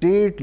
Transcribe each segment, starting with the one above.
1.5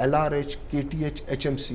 LRH, KTH, HMC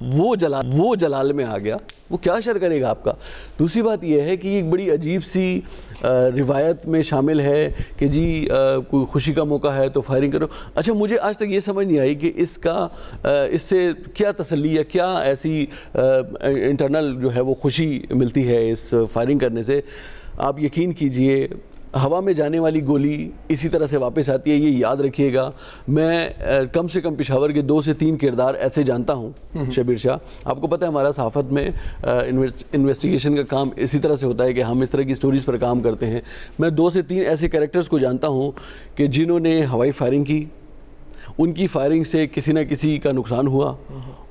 وہ جلال میں آ گیا, وہ کیا شر کرے گا آپ کا. دوسری بات یہ ہے کہ ایک بڑی عجیب سی روایت میں شامل ہے کہ جی کوئی خوشی کا موقع ہے تو فائرنگ کرو. اچھا, مجھے آج تک یہ سمجھ نہیں آئی کہ اس سے کیا تسلی یا کیا ایسی انٹرنل جو ہے وہ خوشی ملتی ہے اس فائرنگ کرنے سے. آپ یقین کیجئے ہوا میں جانے والی گولی اسی طرح سے واپس آتی ہے, یہ یاد رکھیے گا. میں کم سے کم پشاور کے 2 سے 3 کردار ایسے جانتا ہوں. شبیر شاہ, آپ کو پتہ ہے ہمارا صحافت میں انویسٹیگیشن کا کام اسی طرح سے ہوتا ہے کہ ہم اس طرح کی سٹوریز پر کام کرتے ہیں. میں 2 سے 3 ایسے کریکٹرز کو جانتا ہوں کہ جنہوں نے ہوائی فائرنگ کی, ان کی فائرنگ سے کسی نہ کسی کا نقصان ہوا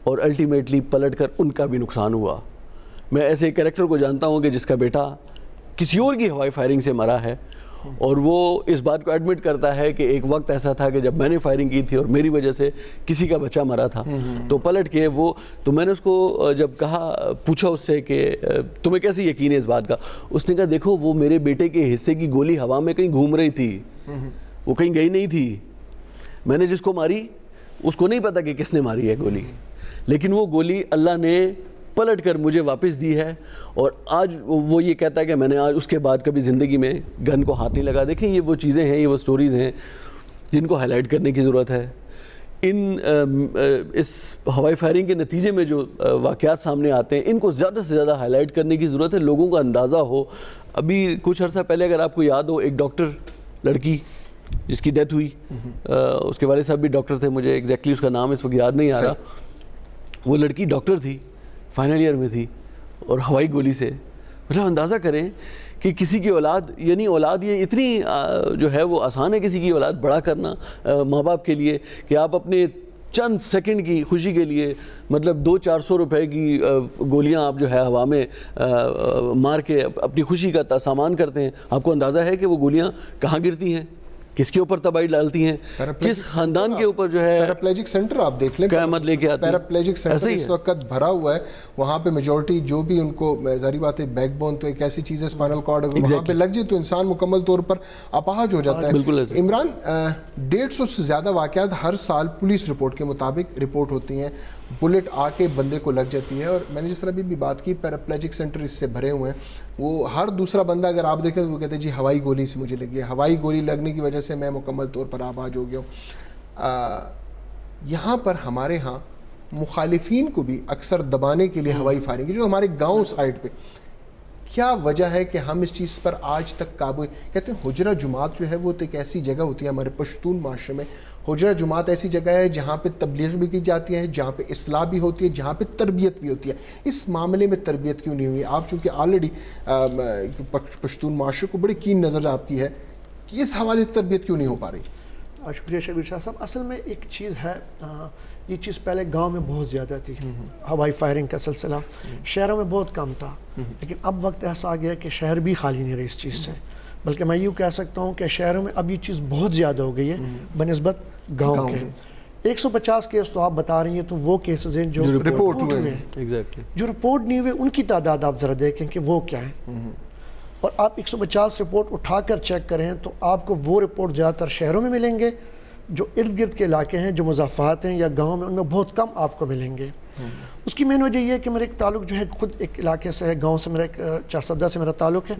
اور الٹیمیٹلی پلٹ کر ان کا بھی نقصان ہوا. میں ایسے کریکٹر کو جانتا ہوں کہ جس کا بیٹا کسی اور کی ہوائی فائرنگ سے مرا ہے, اور وہ اس بات کو ایڈمٹ کرتا ہے کہ ایک وقت ایسا تھا کہ جب میں نے فائرنگ کی تھی اور میری وجہ سے کسی کا بچہ مرا تھا. تو پلٹ کے وہ, تو میں نے اس کو جب پوچھا اس سے کہ تمہیں کیسے یقین ہے اس بات کا, اس نے کہا دیکھو وہ میرے بیٹے کے حصے کی گولی ہوا میں کہیں گھوم رہی تھی, وہ کہیں گئی نہیں تھی. میں نے جس کو ماری اس کو نہیں پتا کہ کس نے ماری ہے گولی, لیکن وہ گولی اللہ نے پلٹ کر مجھے واپس دی ہے. اور آج وہ یہ کہتا ہے کہ میں نے آج اس کے بعد کبھی زندگی میں گن کو ہاتھ نہیں لگا. دیکھیں یہ وہ چیزیں ہیں, یہ وہ سٹوریز ہیں جن کو ہائی لائٹ کرنے کی ضرورت ہے. اس ہوائی فائرنگ کے نتیجے میں جو واقعات سامنے آتے ہیں ان کو زیادہ سے زیادہ ہائی لائٹ کرنے کی ضرورت ہے, لوگوں کا اندازہ ہو. ابھی کچھ عرصہ پہلے اگر آپ کو یاد ہو, ایک ڈاکٹر لڑکی جس کی ڈیتھ ہوئی, اس کے والد صاحب بھی ڈاکٹر تھے, مجھے ایگزیکٹلی اس کا نام اس وقت یاد نہیں آ رہا. وہ لڑکی ڈاکٹر تھی, فائنل ایئر میں تھی, اور ہوائی گولی سے, مطلب اندازہ کریں کہ کسی کی اولاد, یعنی اولاد یہ اتنی جو ہے وہ آسان ہے کسی کی اولاد بڑا کرنا ماں باپ کے لیے, کہ آپ اپنے چند سیکنڈ کی خوشی کے لیے مطلب 200-400 روپے کی گولیاں آپ جو ہے ہوا میں مار کے اپنی خوشی کا سامان کرتے ہیں. آپ کو اندازہ ہے کہ وہ گولیاں کہاں گرتی ہیں, کس کے اوپر تباہی ڈالتی ہیں, کس خاندان کے اوپر جو ہے. پیراپلیجک سینٹر آپ دیکھ لیں, قیامت لے کے آتے ہیں. پیراپلیجک سینٹر اس وقت بھرا ہوا ہے, وہاں پہ میجورٹی جو بھی ان کو, ظاہری بات ہے بیک بون تو ایک ایسی چیز ہے, اسپائنل کارڈ اگر وہاں پہ لگ جائے تو انسان مکمل طور پر اپاہج ہو جاتا ہے. عمران, 150 سے زیادہ واقعات ہر سال پولیس رپورٹ کے مطابق رپورٹ ہوتی ہیں, بلٹ آ کے بندے کو لگ جاتی ہے. اور میں نے جس طرح بھی بات کی, پیراپلیجک سینٹر اس سے بھرے ہوئے ہیں. وہ ہر دوسرا بندہ اگر آپ دیکھیں تو وہ کہتے ہیں جی ہوائی گولی سے مجھے لگی ہے, ہوائی گولی لگنے کی وجہ سے میں مکمل طور پر آباد ہو گیا ہوں. یہاں پر ہمارے ہاں مخالفین کو بھی اکثر دبانے کے لیے ہوائی فائرنگ کی, جو ہمارے گاؤں سائڈ پہ, کیا وجہ ہے کہ ہم اس چیز پر آج تک قابو. کہتے ہیں حجرہ جماعت جو ہے وہ ایک ایسی جگہ ہوتی ہے ہمارے پشتون معاشرے میں, حجرہ جماعت ایسی جگہ ہے جہاں پہ تبلیغ بھی کی جاتی ہے, جہاں پہ اصلاح بھی ہوتی ہے, جہاں پہ تربیت بھی ہوتی ہے. اس معاملے میں تربیت کیوں نہیں ہوئی؟ آپ چونکہ آلریڈی پشتون معاشرے کو بڑی کین نظر آپ کی ہے, اس حوالے سے تربیت کیوں نہیں ہو پا رہی؟ شکریہ شبیر شاہ صاحب. اصل میں ایک چیز ہے, یہ چیز پہلے گاؤں میں بہت زیادہ تھی, ہوائی فائرنگ کا سلسلہ شہروں میں بہت کم تھا, لیکن اب وقت ایسا آ گیا کہ شہر بھی خالی نہیں رہے اس چیز سے, بلکہ میں یوں کہہ سکتا ہوں کہ شہروں میں اب یہ چیز بہت زیادہ ہو گئی ہے بنسبت گاؤں کے. 150 کیس تو آپ بتا رہی ہیں, تو وہ کیسز ہیں جو رپورٹ ہوئے ہیں, جو رپورٹ نہیں ہوئے ان کی تعداد آپ ذرا دیکھیں کہ وہ کیا ہیں. اور آپ 150 رپورٹ اٹھا کر چیک کریں تو آپ کو وہ رپورٹ زیادہ تر شہروں میں ملیں گے, جو ارد گرد کے علاقے ہیں جو مضافات ہیں یا گاؤں میں, ان میں بہت کم آپ کو ملیں گے. اس کی مین وجہ یہ ہے کہ میرا ایک تعلق جو ہے خود ایک علاقے سے ہے, گاؤں سے, میرا ایک چارسدہ سے میرا تعلق ہے.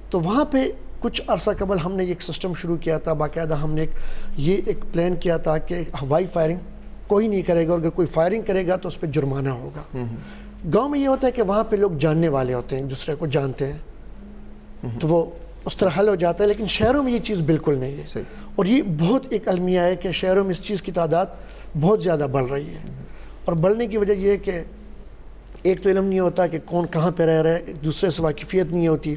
تو وہاں پہ کچھ عرصہ قبل ہم نے ایک سسٹم شروع کیا تھا, باقاعدہ ہم نے ایک پلان کیا تھا کہ ہوائی فائرنگ کوئی نہیں کرے گا, اور اگر کوئی فائرنگ کرے گا تو اس پہ جرمانہ ہوگا. گاؤں میں یہ ہوتا ہے کہ وہاں پہ لوگ جاننے والے ہوتے ہیں, ایک دوسرے کو جانتے ہیں, تو وہ اس طرح حل ہو جاتا ہے. لیکن شہروں میں یہ چیز بالکل نہیں ہے, اور یہ بہت ایک المیہ ہے کہ شہروں میں اس چیز کی تعداد بہت زیادہ بڑھ رہی ہے. اور بڑھنے کی وجہ یہ ہے کہ ایک تو علم نہیں ہوتا کہ کون کہاں پہ رہ رہا ہے, ایک دوسرے سے واقفیت نہیں ہوتی,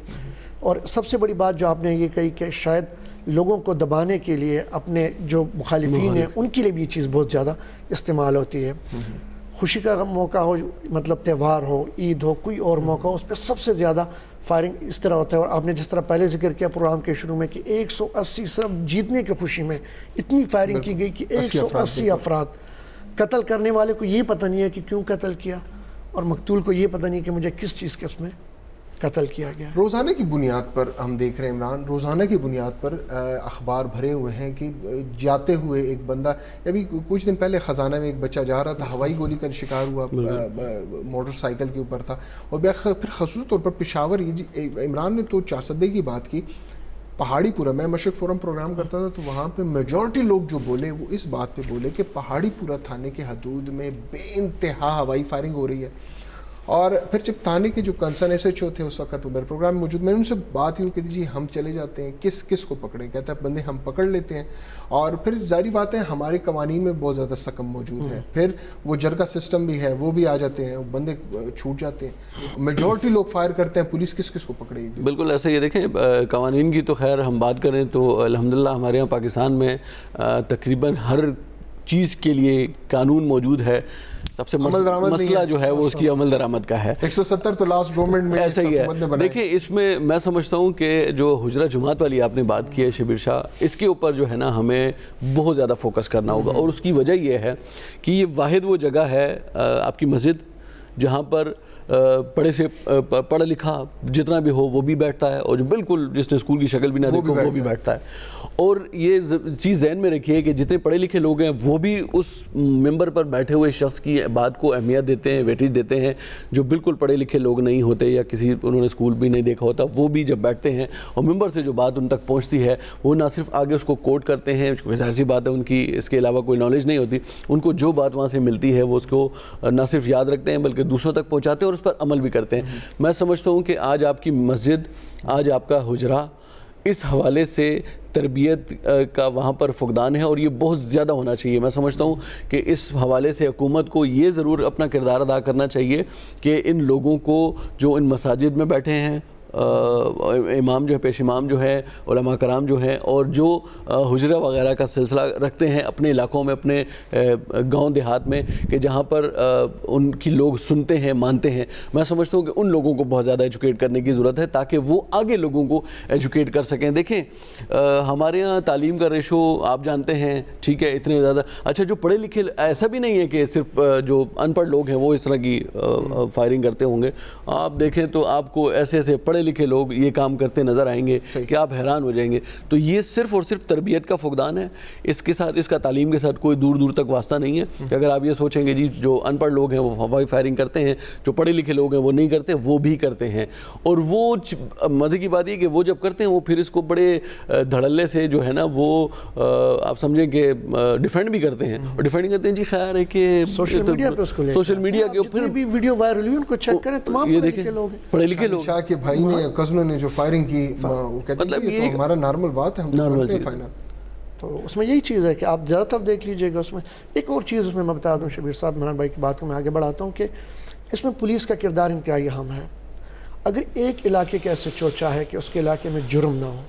اور سب سے بڑی بات جو آپ نے یہ کہی کہ شاید لوگوں کو دبانے کے لیے اپنے جو مخالفین ہیں ان کے لیے بھی یہ چیز بہت زیادہ استعمال ہوتی ہے. خوشی کا موقع ہو, مطلب تہوار ہو, عید ہو, کوئی اور موقع ہو, اس پہ سب سے زیادہ فائرنگ اس طرح ہوتا ہے. اور آپ نے جس طرح پہلے ذکر کیا پروگرام کے شروع میں کہ 180 صرف جیتنے کی خوشی میں اتنی فائرنگ کی گئی کہ 180 افراد. قتل کرنے والے کو یہ پتہ نہیں ہے کہ کیوں قتل کیا, اور مقتول کو یہ پتہ نہیں کہ مجھے کس چیز کے اس میں قتل کیا گیا. روزانہ کی بنیاد پر ہم دیکھ رہے ہیں عمران، روزانہ کی بنیاد پر اخبار بھرے ہوئے ہیں کہ جاتے ہوئے ایک بندہ، ابھی کچھ دن پہلے خزانہ میں ایک بچہ جا رہا تھا، ہوائی گولی کا شکار ہوا، موٹر سائیکل کے اوپر تھا. اور پھر خصوصی طور پر پشاور، عمران نے تو 4 سدے کی بات کی، پہاڑی پورہ، میں مشرق فورم پروگرام کرتا تھا تو وہاں پہ میجورٹی لوگ جو بولے وہ اس بات پہ بولے کہ پہاڑی پورہ تھانے کے حدود میں بے انتہا ہوائی فائرنگ ہو رہی ہے. اور پھر جب تھانے کے جو کنسرن ایس ایچ او تھے اس وقت وہ میرے پروگرام میں موجود، میں نے ان سے بات ہوئی کہ جی ہم چلے جاتے ہیں، کس کو پکڑیں؟ کہتا ہے بندے ہم پکڑ لیتے ہیں. اور پھر ظاہری بات ہے ہمارے قوانین میں بہت زیادہ سکم موجود ہے، پھر وہ جرگہ سسٹم بھی ہے، وہ بھی آ جاتے ہیں، بندے چھوٹ جاتے ہیں، میجورٹی لوگ فائر کرتے ہیں، پولیس کس کو پکڑے گی؟ بالکل ایسا. یہ دیکھیں قوانین کی تو خیر ہم بات کریں تو الحمدللہ ہمارے یہاں پاکستان میں تقریباً ہر چیز کے لیے قانون موجود ہے. سب سے مسئلہ جو ہے وہ اس کی عمل درآمد کا ہے. 170 تو لاسٹ گورنمنٹ میں ایسا ہی ہے. دیکھیں اس میں سمجھتا ہوں کہ جو حجرہ جماعت والی آپ نے بات کی ہے شبیر شاہ، اس کے اوپر جو ہے نا ہمیں بہت زیادہ فوکس کرنا ہوگا. اور اس کی وجہ یہ ہے کہ یہ واحد وہ جگہ ہے آپ کی مسجد جہاں پر پڑھا لکھا جتنا بھی ہو وہ بھی بیٹھتا ہے، اور جو بالکل جس نے اسکول کی شکل بھی نہ دیکھو وہ بھی بیٹھتا ہے. اور یہ چیز ذہن میں رکھیے کہ جتنے پڑھے لکھے لوگ ہیں وہ بھی اس ممبر پر بیٹھے ہوئے شخص کی بات کو اہمیت دیتے ہیں، ویٹیج دیتے ہیں. جو بالکل پڑھے لکھے لوگ نہیں ہوتے یا انہوں نے اسکول بھی نہیں دیکھا ہوتا، وہ بھی جب بیٹھتے ہیں اور ممبر سے جو بات ان تک پہنچتی ہے وہ نہ صرف آگے اس کو کوٹ کرتے ہیں، ظاہر سی بات ہے ان کی اس کے علاوہ کوئی نالج نہیں ہوتی، ان کو جو بات وہاں سے ملتی ہے وہ اس کو نہ صرف یاد رکھتے ہیں بلکہ دوسروں تک پہنچاتے ہیں اور اس پر عمل بھی کرتے ہیں. میں سمجھتا ہوں کہ آج آپ کی مسجد، آج آپ کا حجرہ اس حوالے سے تربیت کا وہاں پر فقدان ہے، اور یہ بہت زیادہ ہونا چاہیے. میں سمجھتا ہوں کہ اس حوالے سے حکومت کو یہ ضرور اپنا کردار ادا کرنا چاہیے کہ ان لوگوں کو جو ان مساجد میں بیٹھے ہیں، امام جو ہے، پیش امام جو ہے، علماء کرام جو ہیں، اور جو حجرہ وغیرہ کا سلسلہ رکھتے ہیں اپنے علاقوں میں، اپنے گاؤں دیہات میں، کہ جہاں پر ان کی لوگ سنتے ہیں، مانتے ہیں، میں سمجھتا ہوں کہ ان لوگوں کو بہت زیادہ ایجوکیٹ کرنے کی ضرورت ہے تاکہ وہ آگے لوگوں کو ایجوکیٹ کر سکیں. دیکھیں ہمارے ہاں تعلیم کا ریشو آپ جانتے ہیں، ٹھیک ہے، اتنے زیادہ اچھا جو پڑھے لکھے، ایسا بھی نہیں ہے کہ صرف جو ان پڑھ لوگ ہیں وہ اس طرح کی فائرنگ کرتے ہوں گے. آپ دیکھیں تو آپ کو ایسے ایسے پڑھے لکھے لوگ یہ کام کرتے نظر آئیں گے کہ آپ حیران ہو جائیں گے. تو یہ صرف اور صرف تربیت کا فقدان ہے، اس کے ساتھ، اس کا تعلیم کے ساتھ کوئی دور دور تک واسطہ نہیں ہے. کہ اگر آپ یہ سوچیں گے جی جو ان پڑھ لوگ ہیں وہ ہوائی فائرنگ کرتے ہیں، جو پڑھے لکھے لوگ ہیں وہ نہیں کرتے، وہ بھی کرتے ہیں. اور وہ مزے کی بات یہ کہ وہ جب کرتے ہیں وہ پھر اس کو بڑے دھڑلے سے جو ہے نا وہ آپ سمجھیں کہ ڈیفینڈ بھی کرتے ہیں، اور ڈیفینڈ کرتے ہیں جی خیر ہے کہ سوشل میڈیا پہ اس کو سوشل میڈیا کے پھر بھی ویڈیو وائرل ہوئی ان کو چیک کریں، تمام یہ دیکھیں پڑھے لکھے لوگ شاہ کے بھائی نے، کزنوں نے جو فائرنگ کی، وہ کہتے ہیں کہ یہ تو ہمارا نارمل بات ہے، ہم تو کرتے ہیں فائنل. تو اس میں یہی چیز ہے کہ آپ زیادہ تر دیکھ لیجئے گا. اس میں ایک اور چیز اس میں بتا دوں شبیر صاحب، عمران بھائی کی بات کو میں آگے بڑھاتا ہوں کہ اس میں پولیس کا کردار انتہائی اہم ہے. اگر ایک علاقے کے ایسے چوچا ہے کہ اس کے علاقے میں جرم نہ ہو،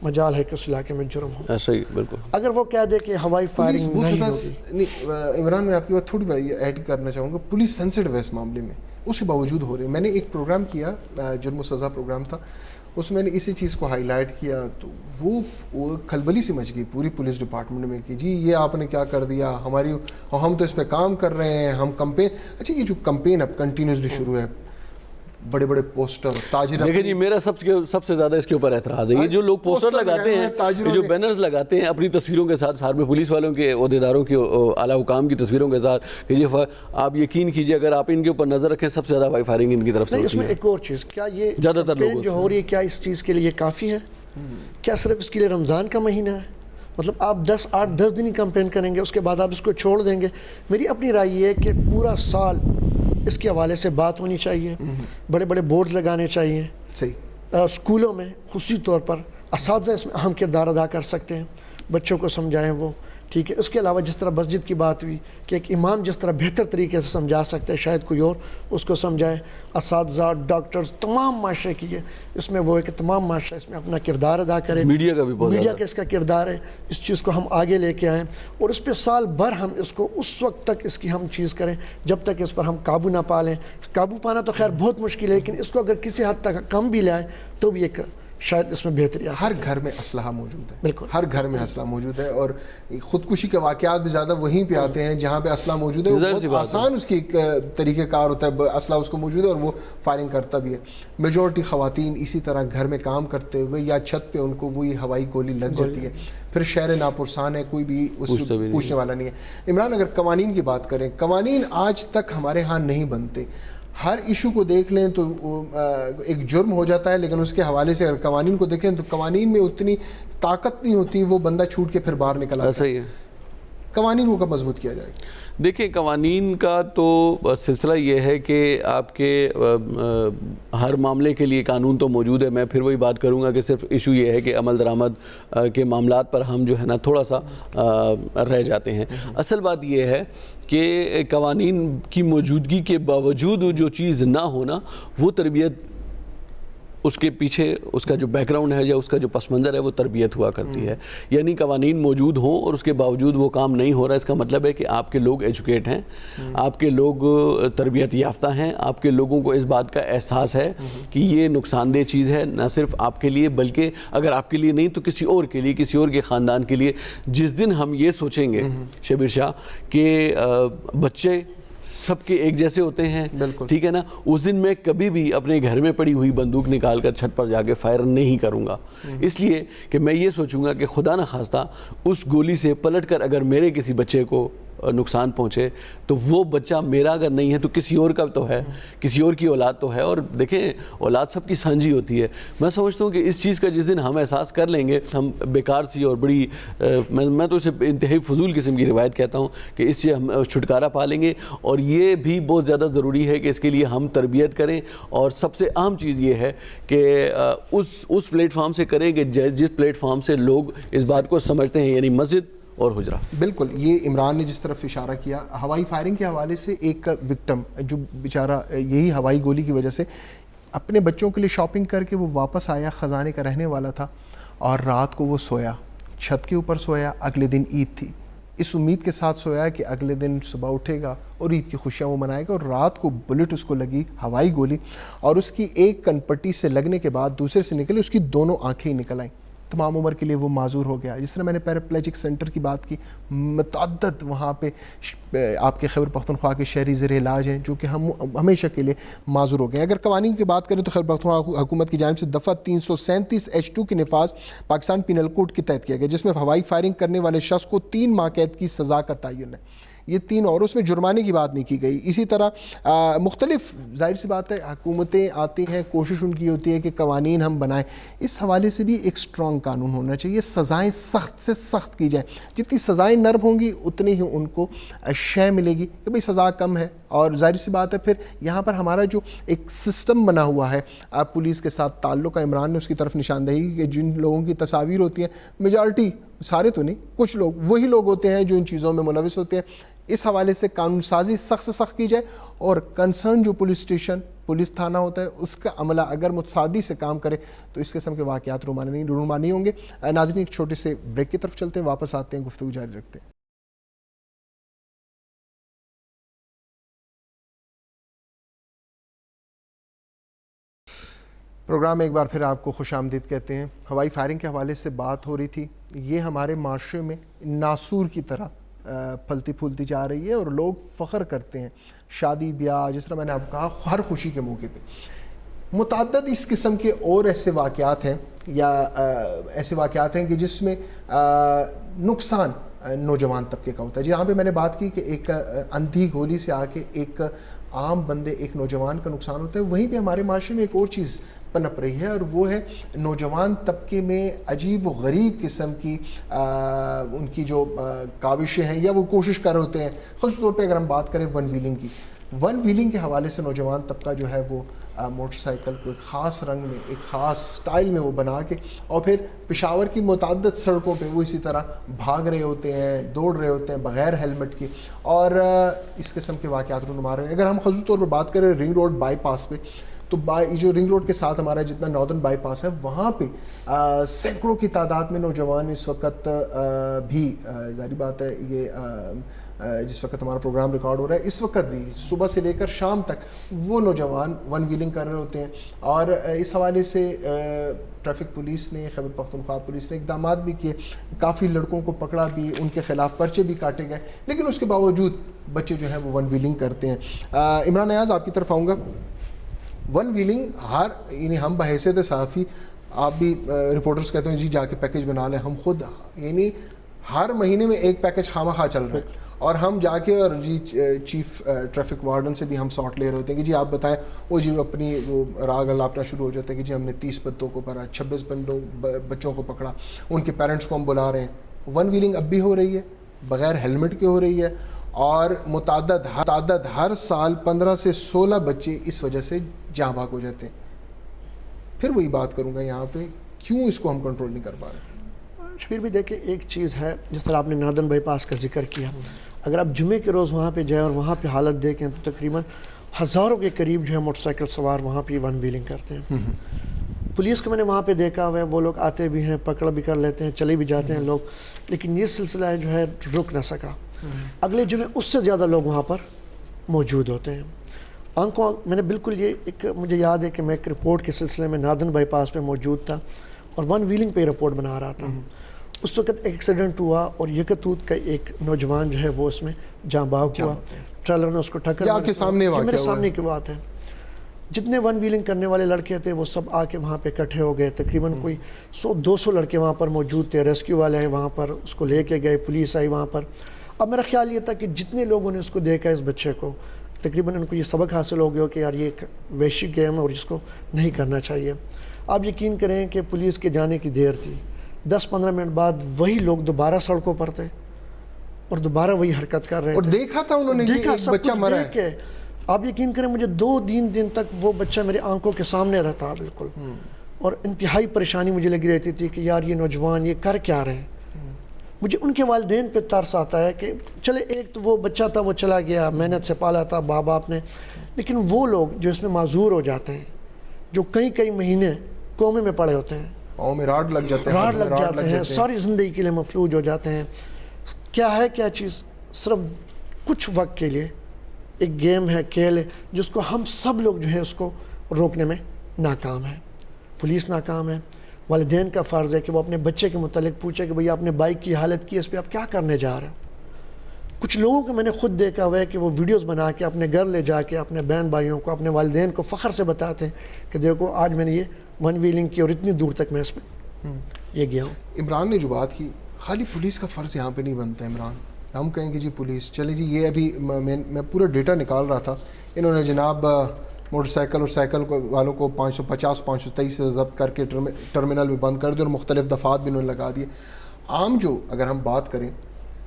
مجال ہے کہ اس علاقے میں جرم ہو. ایسا ہی بالکل. اگر وہ کہہ دے کہ ہوائی فائرنگ نہیں ہوگی. عمران میں آپ کی بات تھوڑی بھائی ایڈ کرنا چاہوں گا، پولیس سینسٹیو ہے اس معاملے میں، اس کے باوجود ہو رہے ہیں. میں نے ایک پروگرام کیا، جرم و سزا پروگرام تھا، اس میں نے اسی چیز کو ہائی لائٹ کیا، تو وہ کھلبلی سی مچ گئی پوری پولیس ڈپارٹمنٹ میں کہ جی یہ آپ نے کیا کر دیا، ہم تو اس پہ کام کر رہے ہیں، ہم کمپین. اچھا یہ جو کمپین اب کنٹینیوسلی شروع ہے، بڑے بڑے پوسٹر، تاجر، دیکھیں جی میرا سب سے زیادہ اس کے اوپر اعتراض ہے یہ جو لوگ پوسٹر لگاتے ہیں، یہ جو بینرز لگاتے ہیں اپنی تصویروں کے ساتھ، ساتھ میں پولیس والوں کے عہدیداروں کی اعلیٰ حکام کی تصویروں کے ساتھ، کہ یہ آپ یقین کیجئے اگر آپ ان کے اوپر نظر رکھیں سب سے زیادہ ہائی فائرنگ ان کی طرف سے ہوتی ہے. اس میں ایک اور چیز، کیا یہ زیادہ تر لوگوں جو ہو رہی ہے کیا اس چیز کے لیے کافی ہے؟ کیا صرف اس کے لیے رمضان کا مہینہ ہے؟ مطلب آپ 8-10 دن ہی کمپین کریں گے، اس کے بعد آپ اس کو چھوڑ دیں گے؟ میری اپنی رائے یہ ہے کہ پورا سال اس کے حوالے سے بات ہونی چاہیے، بڑے بڑے بورڈ لگانے چاہیے. صحیح. اسکولوں میں خصوصی طور پر اساتذہ اس میں اہم کردار ادا کر سکتے ہیں، بچوں کو سمجھائیں وہ، ٹھیک ہے. اس کے علاوہ جس طرح مسجد کی بات ہوئی کہ ایک امام جس طرح بہتر طریقے سے سمجھا سکتے ہیں، شاید کوئی اور اس کو سمجھائے. اساتذہ، ڈاکٹرز، تمام معاشرے کی ہے اس میں وہ ہے کہ تمام معاشرہ اس میں اپنا کردار ادا کرے. میڈیا کا بھی بہت میڈیا کا اس کا کردار ہے، اس چیز کو ہم آگے لے کے آئیں اور اس پہ سال بھر ہم اس کو اس وقت تک اس کی ہم چیز کریں جب تک اس پر ہم قابو نہ پا لیں. قابو پانا تو خیر بہت مشکل ہے، لیکن اس کو اگر کسی حد تک کم بھی لائے تو بھی ایک شاید اس میں بہتری آ ہر گھر میں اسلحہ موجود ہے, بالکل ہر گھر میں اسلحہ موجود ہے, اور خودکشی کے واقعات بھی زیادہ وہیں پہ آتے ہیں جہاں پہ اسلحہ موجود ہے. بہت آسان اس کی ایک طریقہ کار ہوتا ہے, اسلحہ اس کو موجود ہے اور وہ فائرنگ کرتا بھی ہے. میجورٹی خواتین اسی طرح گھر میں کام کرتے ہوئے یا چھت پہ ان کو وہی ہوائی گولی لگ جاتی ہے, پھر شہر ناپرسان ہے, کوئی بھی اس پوچھنے والا نہیں ہے. عمران, اگر قوانین کی بات کریں, قوانین آج تک ہمارے ہاں نہیں بنتے. ہر ایشو کو دیکھ لیں تو ایک جرم ہو جاتا ہے, لیکن اس کے حوالے سے اگر قوانین کو دیکھیں تو قوانین میں اتنی طاقت نہیں ہوتی, وہ بندہ چھوٹ کے پھر باہر نکل آتا ہے. قوانین کو کب مضبوط کیا جائے؟ دیکھیں, قوانین کا تو سلسلہ یہ ہے کہ آپ کے ہر معاملے کے لیے قانون تو موجود ہے. میں پھر وہی بات کروں گا کہ صرف ایشو یہ ہے کہ عمل درآمد کے معاملات پر ہم جو ہے نا تھوڑا سا رہ جاتے ہیں. اصل بات یہ ہے کہ قوانین کی موجودگی کے باوجود جو چیز نہ ہونا, وہ تربیت, اس کے پیچھے اس کا جو بیک گراؤنڈ ہے یا اس کا جو پس منظر ہے وہ تربیت ہوا کرتی ہے. یعنی قوانین موجود ہوں اور اس کے باوجود وہ کام نہیں ہو رہا, اس کا مطلب ہے کہ آپ کے لوگ ایجوکیٹ ہیں, آپ کے لوگ تربیت یافتہ ہیں, آپ کے لوگوں کو اس بات کا احساس ہے کہ یہ نقصان دہ چیز ہے, نہ صرف آپ کے لیے بلکہ اگر آپ کے لیے نہیں تو کسی اور کے لیے, کسی اور کے خاندان کے لیے. جس دن ہم یہ سوچیں گے شبیر شاہ کہ بچے سب کے ایک جیسے ہوتے ہیں, ٹھیک ہے نا, اس دن میں کبھی بھی اپنے گھر میں پڑی ہوئی بندوق نکال کر چھت پر جا کے فائر نہیں کروں گا. اس لیے کہ میں یہ سوچوں گا کہ خدا نہ خواستہ اس گولی سے پلٹ کر اگر میرے کسی بچے کو نقصان پہنچے تو وہ بچہ میرا اگر نہیں ہے تو کسی اور کا تو ہے, کسی اور کی اولاد تو ہے. اور دیکھیں, اولاد سب کی سانجھی ہوتی ہے. میں سمجھتا ہوں کہ اس چیز کا جس دن ہم احساس کر لیں گے, ہم بیکار سی اور بڑی میں تو اسے انتہائی فضول قسم کی روایت کہتا ہوں کہ اس سے ہم چھٹکارا پا لیں گے. اور یہ بھی بہت زیادہ ضروری ہے کہ اس کے لیے ہم تربیت کریں, اور سب سے اہم چیز یہ ہے کہ اس پلیٹ فارم سے کریں کہ جس پلیٹ فارم سے لوگ اس بات کو سمجھتے ہیں, یعنی مسجد اور حجرہ. بالکل, یہ عمران نے جس طرف اشارہ کیا, ہوائی فائرنگ کے حوالے سے ایک وکٹم جو بیچارہ یہی ہوائی گولی کی وجہ سے اپنے بچوں کے لیے شاپنگ کر کے وہ واپس آیا, خزانے کا رہنے والا تھا, اور رات کو وہ سویا, چھت کے اوپر سویا. اگلے دن عید تھی, اس امید کے ساتھ سویا کہ اگلے دن صبح اٹھے گا اور عید کی خوشیاں وہ منائے گا, اور رات کو بلٹ اس کو لگی, ہوائی گولی, اور اس کی ایک کنپٹی سے لگنے کے بعد دوسرے سے نکلی, اس کی دونوں آنکھیں ہی نکل آئیں. تمام عمر کے لیے وہ معذور ہو گیا. جس طرح میں نے پیراپلیجک سینٹر کی بات کی, متعدد وہاں پہ آپ کے خیبر پختونخوا کے شہری زیر علاج ہیں جو کہ ہم ہمیشہ کے لیے معذور ہو گئے ہیں. اگر قوانین کی بات کریں تو خیبر پختونخوا حکومت کی جانب سے دفعہ 337H2 کی نفاذ پاکستان پینل کوڈ کے تحت کیا گیا, جس میں ہوائی فائرنگ کرنے والے شخص کو 3 ماہ قید کی سزا کا تعین ہے. یہ 3, اور اس میں جرمانے کی بات نہیں کی گئی. اسی طرح مختلف, ظاہر سی بات ہے حکومتیں آتی ہیں, کوشش ان کی ہوتی ہے کہ قوانین ہم بنائیں. اس حوالے سے بھی ایک اسٹرانگ قانون ہونا چاہیے, سزائیں سخت سے سخت کی جائیں. جتنی سزائیں نرم ہوں گی اتنی ہی ان کو شے ملے گی کہ بھئی سزا کم ہے. اور ظاہر سی بات ہے پھر یہاں پر ہمارا جو ایک سسٹم بنا ہوا ہے پولیس کے ساتھ تعلق کا, عمران نے اس کی طرف نشاندہی کہ جن لوگوں کی تصاویر ہوتی ہیں, میجارٹی, سارے تو نہیں, کچھ لوگ وہی لوگ ہوتے ہیں جو ان چیزوں میں ملوث ہوتے ہیں. اس حوالے سے قانون سازی سخت سے سخت کی جائے, اور کنسرن جو پولیس اسٹیشن, پولیس تھانہ ہوتا ہے, اس کا عملہ اگر متصادی سے کام کرے تو اس قسم کے واقعات رونما نہیں ہوں گے. ناظرین, ایک چھوٹے سے بریک کی طرف چلتے ہیں, واپس آتے ہیں, گفتگو جاری رکھتے ہیں. پروگرام میں ایک بار پھر آپ کو خوش آمدید کہتے ہیں. ہوائی فائرنگ کے حوالے سے بات ہو رہی تھی. یہ ہمارے معاشرے میں ناسور کی طرح پھلتی پھولتی جا رہی ہے, اور لوگ فخر کرتے ہیں شادی بیاہ, جس طرح میں نے آپ کہا, ہر خوشی کے موقع پہ. متعدد اس قسم کے اور ایسے واقعات ہیں یا ایسے واقعات ہیں کہ جس میں نقصان نوجوان طبقے کا ہوتا ہے. جہاں پہ میں نے بات کی کہ ایک اندھی گولی سے آ کے ایک عام بندے, ایک نوجوان کا نقصان ہوتا ہے, وہیں پہ ہمارے معاشرے میں ایک اور چیز پنپ رہی ہے, اور وہ ہے نوجوان طبقے میں عجیب و غریب قسم کی ان کی جو کاوشیں ہیں یا وہ کوشش کر رہے ہوتے ہیں. خاص طور پہ اگر ہم بات کریں ون ویلنگ کی, ون ویلنگ کے حوالے سے نوجوان طبقہ جو ہے وہ موٹر سائیکل کو ایک خاص رنگ میں, ایک خاص سٹائل میں وہ بنا کے, اور پھر پشاور کی متعدد سڑکوں پہ وہ اسی طرح بھاگ رہے ہوتے ہیں, دوڑ رہے ہوتے ہیں بغیر ہیلمٹ کے, اور اس قسم کے واقعات کو نما رہے ہیں. اگر ہم خصوصی طور پر بات کریں رنگ روڈ بائی پاس پہ, تو جو رنگ روڈ کے ساتھ ہمارا جتنا ناردرن بائی پاس ہے, وہاں پہ سینکڑوں کی تعداد میں نوجوان اس وقت بھی, ظاہری بات ہے یہ جس وقت ہمارا پروگرام ریکارڈ ہو رہا ہے اس وقت بھی صبح سے لے کر شام تک وہ نوجوان ون ویلنگ کر رہے ہوتے ہیں. اور اس حوالے سے ٹریفک پولیس نے, خیبر پختونخوا پولیس نے اقدامات بھی کیے, کافی لڑکوں کو پکڑا بھی, ان کے خلاف پرچے بھی کاٹے گئے, لیکن اس کے باوجود بچے جو ہیں وہ ون ویلنگ کرتے ہیں. عمران نیاز آپ کی طرف آؤں گا. ون ویلنگ یعنی ہم بحیثیت صحافی, آپ بھی رپورٹرز کہتے ہیں جی جا کے پیکج بنا لیں, ہم خود یعنی ہر مہینے میں ایک پیکج خواہ چل رہا ہے, اور ہم جا کے اور جی چیف ٹریفک وارڈن سے بھی ہم ساٹ لے رہے ہوتے ہیں کہ جی آپ بتائیں, وہ جی اپنی وہ راگ الاپنا شروع ہو جاتا ہے کہ جی ہم نے 30 بندوں کو پکڑا, 26 بچوں کو پکڑا, ان کے پیرنٹس کو ہم بلا رہے ہیں. ون ویلنگ اب بھی ہو رہی ہے, بغیر ہیلمٹ کے ہو رہی ہے, اور متعدد ہر سال 15 سے 16 بچے اس وجہ سے جاں بھاگ ہو جاتے ہیں. پھر وہی بات کروں گا یہاں پہ, کیوں اس کو ہم کنٹرول نہیں کر پا رہے؟ شبیر بھی دیکھیں, ایک چیز ہے جس طرح آپ نے نادن بائی پاس کا ذکر کیا, اگر آپ جمعے کے روز وہاں پہ جائیں اور وہاں پہ حالت دیکھیں تو تقریباً ہزاروں کے قریب جو ہے موٹر سائیکل سوار وہاں پہ ون ویلنگ کرتے ہیں. پولیس کو میں نے وہاں پہ دیکھا ہوا ہے, وہ لوگ آتے بھی ہیں, پکڑ بھی کر لیتے ہیں, چلے بھی جاتے ہیں لوگ, لیکن یہ سلسلہ جو ہے رک نہ سکا. اگلے جمعے اس سے زیادہ لوگ وہاں پر موجود ہوتے ہیں. آنکھوں میں نے بالکل یہ ایک مجھے یاد ہے کہ میں ایک رپورٹ کے سلسلے میں نادن بائی پاس پہ موجود تھا اور ون ویلنگ پہ رپورٹ بنا رہا تھا. اس وقت ایک ایکسیڈنٹ ہوا اور یکتوت کا ایک نوجوان جو ہے وہ اس میں جاں بحق ہوا, ٹریلر نے اس کو ٹکر, آپ کے سامنے میرے سامنے کی بات ہے. جتنے ون ویلنگ کرنے والے لڑکے تھے وہ سب آ کے وہاں پہ اکٹھے ہو گئے, تقریباً کوئی 100-200 لڑکے وہاں پر موجود تھے. ریسکیو والے آئے وہاں پر, اس کو لے کے گئے, پولیس آئی وہاں پر. اب میرا خیال یہ تھا کہ جتنے لوگوں نے اس کو دیکھا, اس بچے کو, تقریباً ان کو یہ سبق حاصل ہو گیا کہ یار یہ ایک وحشی گیم ہے اور اس کو نہیں کرنا چاہیے. آپ یقین کریں کہ پولیس کے جانے کی دیر تھی, 10-15 منٹ بعد وہی لوگ دوبارہ سڑکوں پر تھے اور دوبارہ وہی حرکت کر رہے تھے. اور دیکھا تھا انہوں نے کہ ایک بچہ مرا ہے. آپ یقین کریں مجھے 2-3 دن تک وہ بچہ میری آنکھوں کے سامنے رہتا بالکل, اور انتہائی پریشانی مجھے لگی رہتی تھی کہ یار یہ نوجوان یہ کر کیا رہے ہیں. مجھے ان کے والدین پہ ترس آتا ہے کہ چلے ایک تو وہ بچہ تھا وہ چلا گیا, محنت سے پالا تھا ماں باپ نے, لیکن وہ لوگ جو اس میں معذور ہو جاتے ہیں, جو کئی مہینے کومے میں پڑے ہوتے ہیں, پاؤں میں راڈ لگ جاتے ہیں, ساری زندگی کے لیے مفلوج ہو جاتے ہیں. کیا چیز صرف کچھ وقت کے لیے ایک گیم ہے, کھیل ہے, جس کو ہم سب لوگ جو ہے اس کو روکنے میں ناکام ہے. پولیس ناکام ہے, والدین کا فرض ہے کہ وہ اپنے بچے کے متعلق پوچھے کہ بھئی آپ نے بائک کی حالت کی, اس پہ آپ کیا کرنے جا رہے ہیں. کچھ لوگوں کو میں نے خود دیکھا ہوا ہے کہ وہ ویڈیوز بنا کے اپنے گھر لے جا کے اپنے بہن بھائیوں کو, اپنے والدین کو فخر سے بتاتے ہیں کہ دیکھو آج میں نے یہ ون ویلنگ کی اور اتنی دور تک میں اس میں یہ گیا ہوں. عمران نے جو بات کی, خالی پولیس کا فرض یہاں پہ نہیں بنتا ہے. عمران ہم کہیں کہ جی پولیس چلیں جی, یہ ابھی میں پورا ڈیٹا نکال رہا تھا, انہوں نے جناب موٹر سائیکل اور سائیکل والوں کو 550-523 سے ضبط کر کے ٹرمینل میں بند کر دیا اور مختلف دفعات بھی انہوں نے لگا دیے. عام جو اگر ہم بات کریں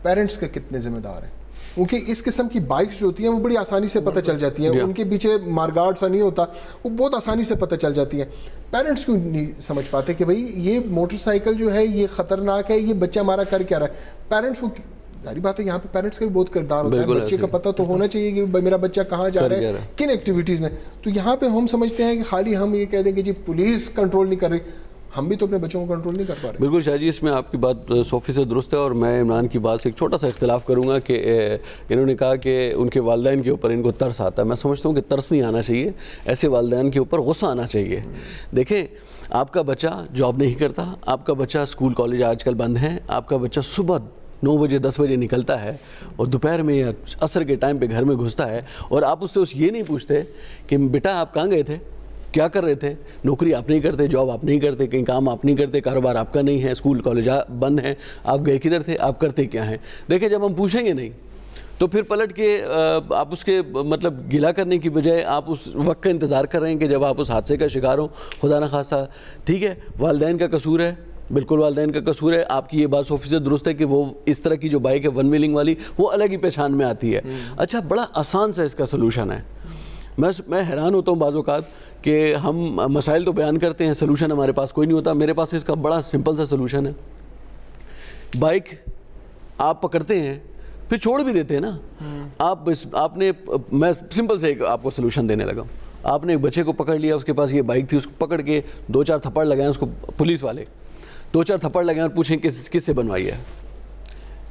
پیرنٹس کے کتنے ذمہ دار ہیں, کیونکہ اس قسم کی بائکس جو ہوتی ہیں وہ بڑی آسانی سے پتہ چل جاتی ہیں, ان کے پیچھے مارگارڈ سا نہیں ہوتا, وہ بہت آسانی سے پتہ چل جاتی ہیں. پیرنٹس کیوں نہیں سمجھ پاتے کہ بھئی یہ موٹر سائیکل جو ہے یہ خطرناک ہے, یہ بچہ ہمارا کر کیا رہا ہے. پیرنٹس کو ظاہری بات ہے یہاں پہ پیرنٹس کا بھی بہت کردار ہوتا ہے, بچے کا پتہ تو ہونا چاہیے کہ میرا بچہ کہاں جا رہا ہے, کن ایکٹیویٹیز میں. تو یہاں پہ ہم سمجھتے ہیں کہ خالی ہم یہ کہہ دیں کہ جی پولیس کنٹرول نہیں کر رہی, ہم بھی تو اپنے بچوں کو کنٹرول نہیں کر پا رہے. بالکل شاہ جی, اس میں آپ کی بات 100% درست ہے, اور میں عمران کی بات سے ایک چھوٹا سا اختلاف کروں گا کہ انہوں نے کہا کہ ان کے والدین کے اوپر ان کو ترس آتا ہے. میں سمجھتا ہوں کہ ترس نہیں آنا چاہیے, ایسے والدین کے اوپر غصہ آنا چاہیے. دیکھیں آپ کا بچہ جاب نہیں کرتا, آپ کا بچہ اسکول کالج آج کل بند ہیں, آپ کا بچہ صبح 9 بجے 10 بجے نکلتا ہے اور دوپہر میں یا عصر کے ٹائم پہ گھر میں گھستا ہے, اور آپ اس سے یہ نہیں پوچھتے کہ بیٹا آپ کہاں گئے تھے, کیا کر رہے تھے, نوکری آپ نہیں کرتے, جاب آپ نہیں کرتے, کہیں کام آپ نہیں کرتے, کاروبار آپ کا نہیں ہے, اسکول کالج بند ہیں, آپ گئے کدھر تھے, آپ کرتے کیا ہیں. دیکھیں جب ہم پوچھیں گے نہیں تو پھر پلٹ کے آپ اس کے مطلب گلہ کرنے کی بجائے آپ اس وقت کا انتظار کر رہے ہیں کہ جب آپ اس حادثے کا شکار ہو, خدا نہ خواستہ. ٹھیک ہے والدین کا قصور ہے, بالکل والدین کا قصور ہے. آپ کی یہ بات 100% درست ہے کہ وہ اس طرح کی جو بائک ہے ون ویلنگ والی وہ الگ ہی پہچان میں آتی ہے. اچھا بڑا آسان سا اس کا سلوشن ہے. میں حیران ہوتا ہوں بعض اوقات کہ ہم مسائل تو بیان کرتے ہیں, سلوشن ہمارے پاس کوئی نہیں ہوتا. میرے پاس اس کا بڑا سمپل سا سلوشن ہے. بائک آپ پکڑتے ہیں پھر چھوڑ بھی دیتے ہیں نا. آپ نے میں سمپل سے ایک آپ کو سلوشن دینے لگا. آپ نے ایک بچے کو پکڑ لیا, اس کے پاس یہ بائک تھی, اس کو پکڑ کے 2-4 تھپڑ لگائیں اس کو, پولیس والے 2-4 تھپڑ لگائیں اور پوچھیں کس سے بنوائی ہے.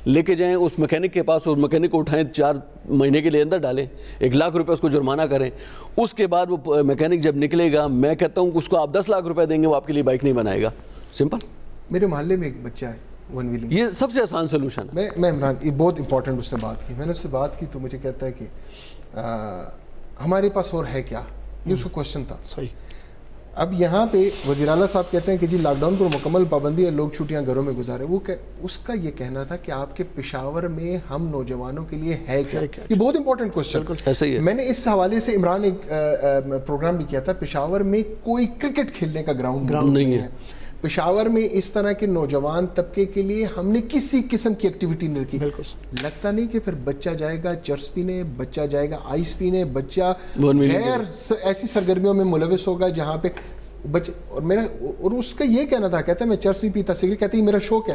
لے کے جائیں اس میکینک کے پاس, اور میکینک کو اٹھائیں 4 مہینے کے لیے اندر ڈالیں, 1 لاکھ روپے اس کو جرمانہ کریں, اس کے بعد وہ میکینک جب نکلے گا, میں کہتا ہوں اس کو آپ 10 لاکھ روپے دیں گے, وہ آپ کے لیے بائک نہیں بنائے گا. سمپل. میرے محلے میں ایک بچہ ہے ون ویلنگ, یہ سب سے آسان سلوشن ہے. میں عمران یہ بہت امپورٹنٹ اس سے بات کی, میں نے اس سے بات کی تو مجھے کہتا ہے کہ ہمارے پاس اور ہے کیا, یہ اس کا کوشچن تھا. صحیح. اب یہاں پہ وزیر اعلیٰ صاحب کہتے ہیں کہ جی لاک ڈاؤن پر مکمل پابندی ہے, لوگ چھٹیاں گھروں میں گزارے. وہ اس کا یہ کہنا تھا کہ آپ کے پشاور میں ہم نوجوانوں کے لیے ہے کیا. یہ بہت امپورٹنٹ کوشچن. ایسا ہی ہے. میں نے اس حوالے سے عمران ایک پروگرام بھی کیا تھا, پشاور میں کوئی کرکٹ کھیلنے کا گراؤنڈ نہیں ہے. پشاور میں اس طرح کے نوجوان طبقے کے لیے ہم نے کسی قسم کی ایکٹیویٹی نہیں رکھی. لگتا نہیں کہ پھر بچہ جائے گا چرس پینے, بچہ جائے گا آئس پینے, بچہ غیر ایسی سرگرمیوں میں ملوث ہوگا جہاں پہ بچے. اور اس کا یہ کہنا تھا, کہتا ہے میں چرس نہیں پیتا, سگریٹ, کہتے ہیں میرا شوق ہے.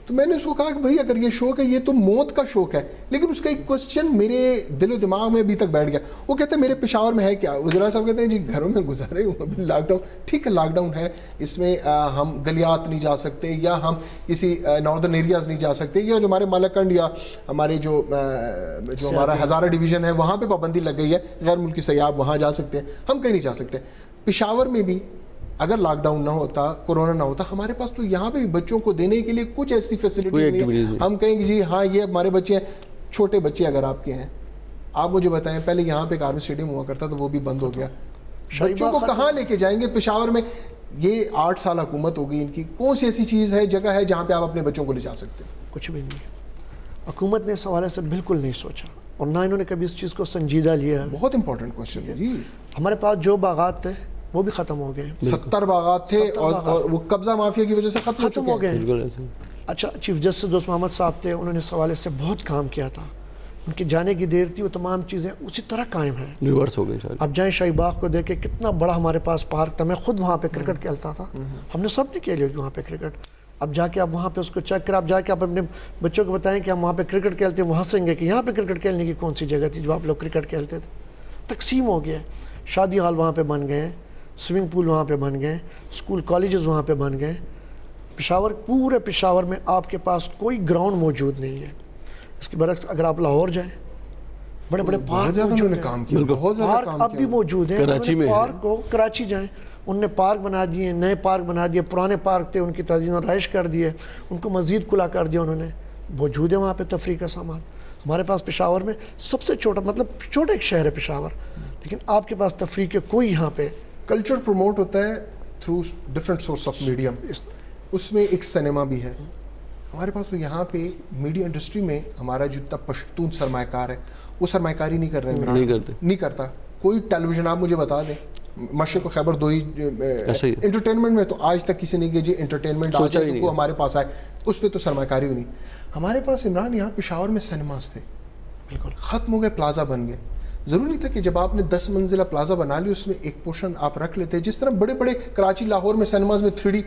تو میں نے اس کو کہا کہ بھائی اگر یہ شوق ہے, یہ تو موت کا شوق ہے. لیکن اس کا ایک کوسچن میرے دل و دماغ میں ابھی تک بیٹھ گیا. وہ کہتے ہیں میرے پشاور میں ہے کیا. وزیر اعلیٰ صاحب کہتے ہیں جی گھروں میں گزارے ابھی لاک ڈاؤن, ٹھیک ہے لاک ڈاؤن ہے, اس میں ہم گلیات نہیں جا سکتے, یا ہم کسی ناردرن ایریاز نہیں جا سکتے, یا جو ہمارے مالاکنڈ یا ہمارے جو ہمارا ہزارہ ڈویژن ہے وہاں پہ پابندی لگ گئی ہے, غیر ملکی سیاح وہاں جا سکتے ہیں, ہم کہیں نہیں جا سکتے. پشاور میں بھی اگر لاک ڈاؤن نہ ہوتا, کورونا نہ ہوتا, ہمارے پاس تو یہاں پہ بھی بچوں کو دینے کے لیے کچھ ایسی فیسلٹیز نہیں ہے. ہم کہیں کہ جی ہاں یہ ہمارے بچے ہیں, چھوٹے بچے اگر آپ کے ہیں, آپ مجھے بتائیں پہلے یہاں پہ ایک آرمی اسٹیڈیم ہوا کرتا تو وہ بھی بند ہو گیا. بچوں کو کہاں لے کے جائیں گے پشاور میں؟ یہ 8 سال حکومت ہو گئی ان کی, کون سی ایسی چیز ہے, جگہ ہے جہاں پہ آپ اپنے بچوں کو لے جا سکتے ہیں؟ کچھ بھی نہیں. حکومت نے اس حوالے سے بالکل نہیں سوچا, اور نہ انہوں نے کبھی اس چیز کو سنجیدہ لیا. بہت امپورٹنٹ کوشچن ہے جی. ہمارے پاس جو باغات تھے وہ بھی ختم ہو گئے. 70 باغات تھے اور وہ قبضہ مافیا کی وجہ سے ختم ہو گئے. اچھا, چیف جسٹس دوست محمد صاحب تھے, انہوں نے اس حوالے سے بہت کام کیا تھا. ان کی جانے کی دیر تھی, وہ تمام چیزیں اسی طرح قائم ہیں, ریورس ہو گئی. اب جائیں شاہی باغ کو دیکھیں, کتنا بڑا ہمارے پاس پارک تھا. میں خود وہاں پہ کرکٹ کھیلتا تھا, ہم نے سب نے کھیلی ہوگی وہاں پہ کرکٹ. اب جا کے آپ وہاں پہ اس کو چیک کر, آپ جا کے آپ اپنے بچوں کو بتائیں کہ ہم وہاں پہ کرکٹ کھیلتے ہیں, وہاں سے گے کہ یہاں پہ کرکٹ کھیلنے کی کون سی جگہ تھی جو آپ لوگ کرکٹ کھیلتے تھے. تقسیم ہو گیا. شادی ہال وہاں پہ بن گئے ہیں, سوئمنگ پول وہاں پہ بن گئے, اسکول کالجز وہاں پہ بن گئے. پشاور, پورے پشاور میں آپ کے پاس کوئی گراؤنڈ موجود نہیں ہے. اس کے برعکس اگر آپ لاہور جائیں, بڑے بڑے پارک اب بھی موجود ہیں. پارک کو کراچی جائیں, ان نے پارک بنا دیے, نئے پارک بنا دیے, پرانے پارک تھے ان کی تزئین و رہائش کر دیے, ان کو مزید کھلا کر دیا انہوں نے. موجود ہے وہاں پہ تفریح کا سامان. ہمارے پاس پشاور میں سب سے چھوٹا, مطلب چھوٹا ایک شہر ہے پشاور, لیکن آپ کے پاس تفریح کے کوئی یہاں پہ. کلچر پروموٹ ہوتا ہے through different source of medium. اس میں ایک سنیما بھی ہے ہمارے پاس. تو یہاں پہ میڈیا انڈسٹری میں ہمارا جو اتنا پشتون سرمایہ کار ہے وہ سرمایہ کاری نہیں کر رہے, نہیں کرتا کوئی. ٹیلی ویژن آپ مجھے بتا دیں, مشرق و خیبر 2 ہی انٹرٹینمنٹ میں تو آج تک کسی نے کہ جی انٹرٹینمنٹ آ جائے تو ہمارے پاس آئے, اس پہ تو سرمایہ کاری ہوئی نہیں. ہمارے پاس عمران یہاں پشاور میں سنیماز تھے, بالکل ختم ہو گئے, پلازا بن گئے. ضروری تھا کہ جب آپ نے 10 منزلہ پلازا بنا لی, اس میں ایک پورشن آپ رکھ لیتے, جس طرح بڑے بڑے کراچی لاہور میں سنیماز میں 3D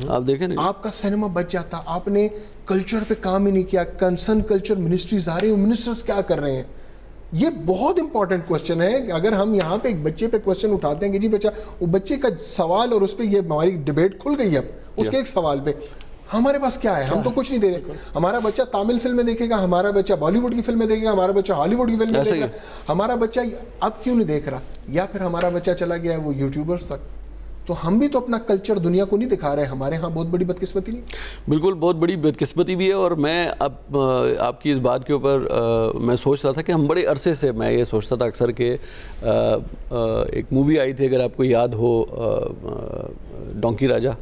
آپ دیکھیں, آپ کا سنیما بچ جاتا. آپ نے کلچر پہ کام ہی نہیں کیا. کنسرن کلچر منسٹریز آ رہی ہیں, منسٹرز کیا کر رہے ہیں؟ یہ بہت امپورٹنٹ کوشچن ہے. اگر ہم یہاں پہ ایک بچے پہ کوشچن اٹھاتے ہیں کہ جی بچہ, وہ بچے کا سوال, اور اس پہ یہ ہماری ڈبیٹ کھل گئی ہے اب اس کے ایک سوال پہ. ہمارے پاس کیا ہے؟ ہم تو کچھ نہیں دے رہے. ہمارا بچہ تامل فلمیں دیکھے گا, ہمارا بچہ بالی ووڈ کی فلمیں دیکھے گا, ہمارا بچہ ہالی ووڈ کی فلمیں دیکھے گا. ہمارا بچہ اب کیوں نہیں دیکھ رہا؟ یا پھر ہمارا بچہ چلا گیا ہے وہ یوٹیوبرز تک. تو ہم بھی تو اپنا کلچر دنیا کو نہیں دکھا رہے. ہمارے ہاں بہت بڑی بدقسمتی نہیں؟ بالکل بہت بڑی بدقسمتی بھی ہے. اور میں اب آپ کی اس بات کے اوپر میں سوچ رہا تھا کہ ہم بڑے عرصے سے, میں یہ سوچتا تھا اکثر کہ ایک مووی آئی تھی, اگر آپ کو یاد ہو, ڈونکی راجا.